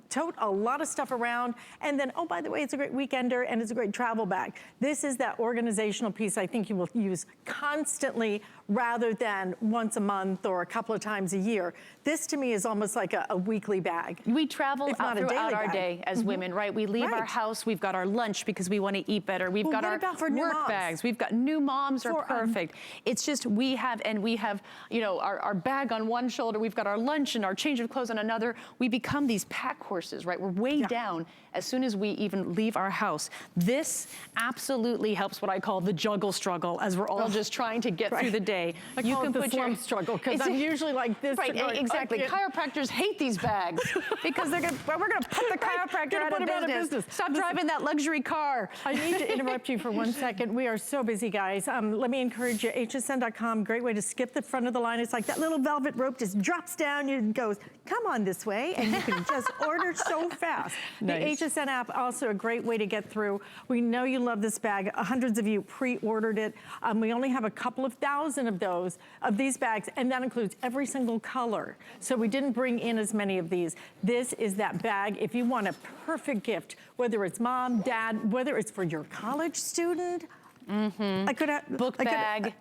tote a lot of stuff around, and then, oh, by the way, it's a great weekender and it's a great travel bag. This is that organizational piece I think you will use constantly rather than once a month or a couple of times a year. This to me is almost like a weekly bag. We travel throughout our day as women, right? We leave our house, we've got our lunch because we want to eat better. We've got our work bags. We've got new moms are perfect. It's just we have you know, our bag on one shoulder, we've got our lunch and our change of clothes on another. We become these pack horses, right? We're way down as soon as we even leave our house. This absolutely helps what I call the juggle struggle, as we're all just trying to get through the day. You can put your struggle, because I'm usually like this. Right, exactly. Chiropractors hate these bags because we're gonna put the chiropractor out of business. Stop driving that luxury car. I need to interrupt you for 1 second. We are so busy, guys. Let me encourage you, hsn.com, great way to skip the front of the line. It's like that little velvet rope just drops down and goes, come on this way, and you can just order so fast. Nice. The HSN app, also a great way to get through. We know you love this bag. Hundreds of you pre-ordered it. We only have a couple of thousand of these bags, and that includes every single color. So we didn't bring in as many of these. This is that bag. If you want a perfect gift, whether it's mom, dad, whether it's for your college student, Book bag.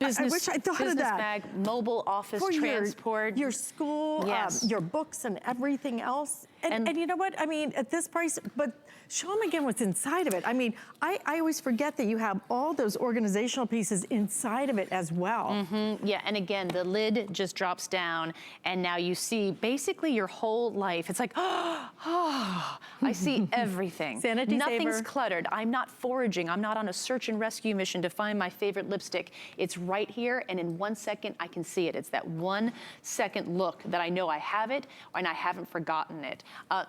I wish I thought of that. Bag, mobile office for transport. Your school, your books and everything else. And you know what? I mean, at this price, but show them again what's inside of it. I mean, I always forget that you have all those organizational pieces inside of it as well. Yeah, and again, the lid just drops down, and now you see basically your whole life. It's like, I see everything. Sanity Nothing's saver. cluttered. I'm not foraging. I'm not on a search and rescue mission to find my favorite lipstick. It's right here, and in 1 second, I can see it. It's that 1 second look that I know I have it, and I haven't forgotten it.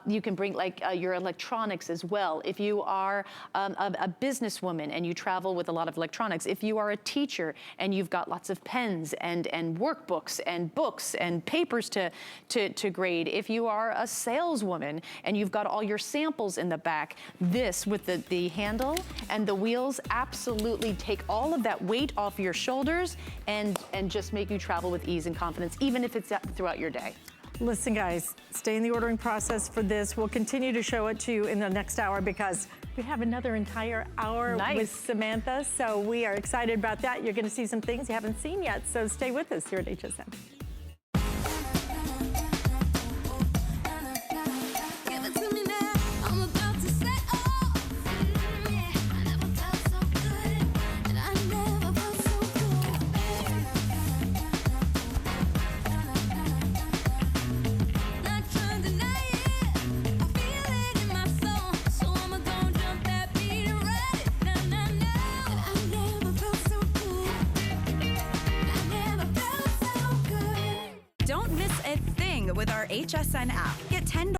You can bring like your electronics as well. If you are a businesswoman and you travel with a lot of electronics, if you are a teacher and you've got lots of pens and workbooks and books and papers to grade, if you are a saleswoman and you've got all your samples in the back, this with the handle and the wheels absolutely take all of that weight off your shoulders and just make you travel with ease and confidence, even if it's throughout your day. Listen, guys, stay in the ordering process for this. We'll continue to show it to you in the next hour because we have another entire hour with Samantha. So we are excited about that. You're going to see some things you haven't seen yet. So stay with us here at HSN. Don't miss a thing with our HSN app. Get $10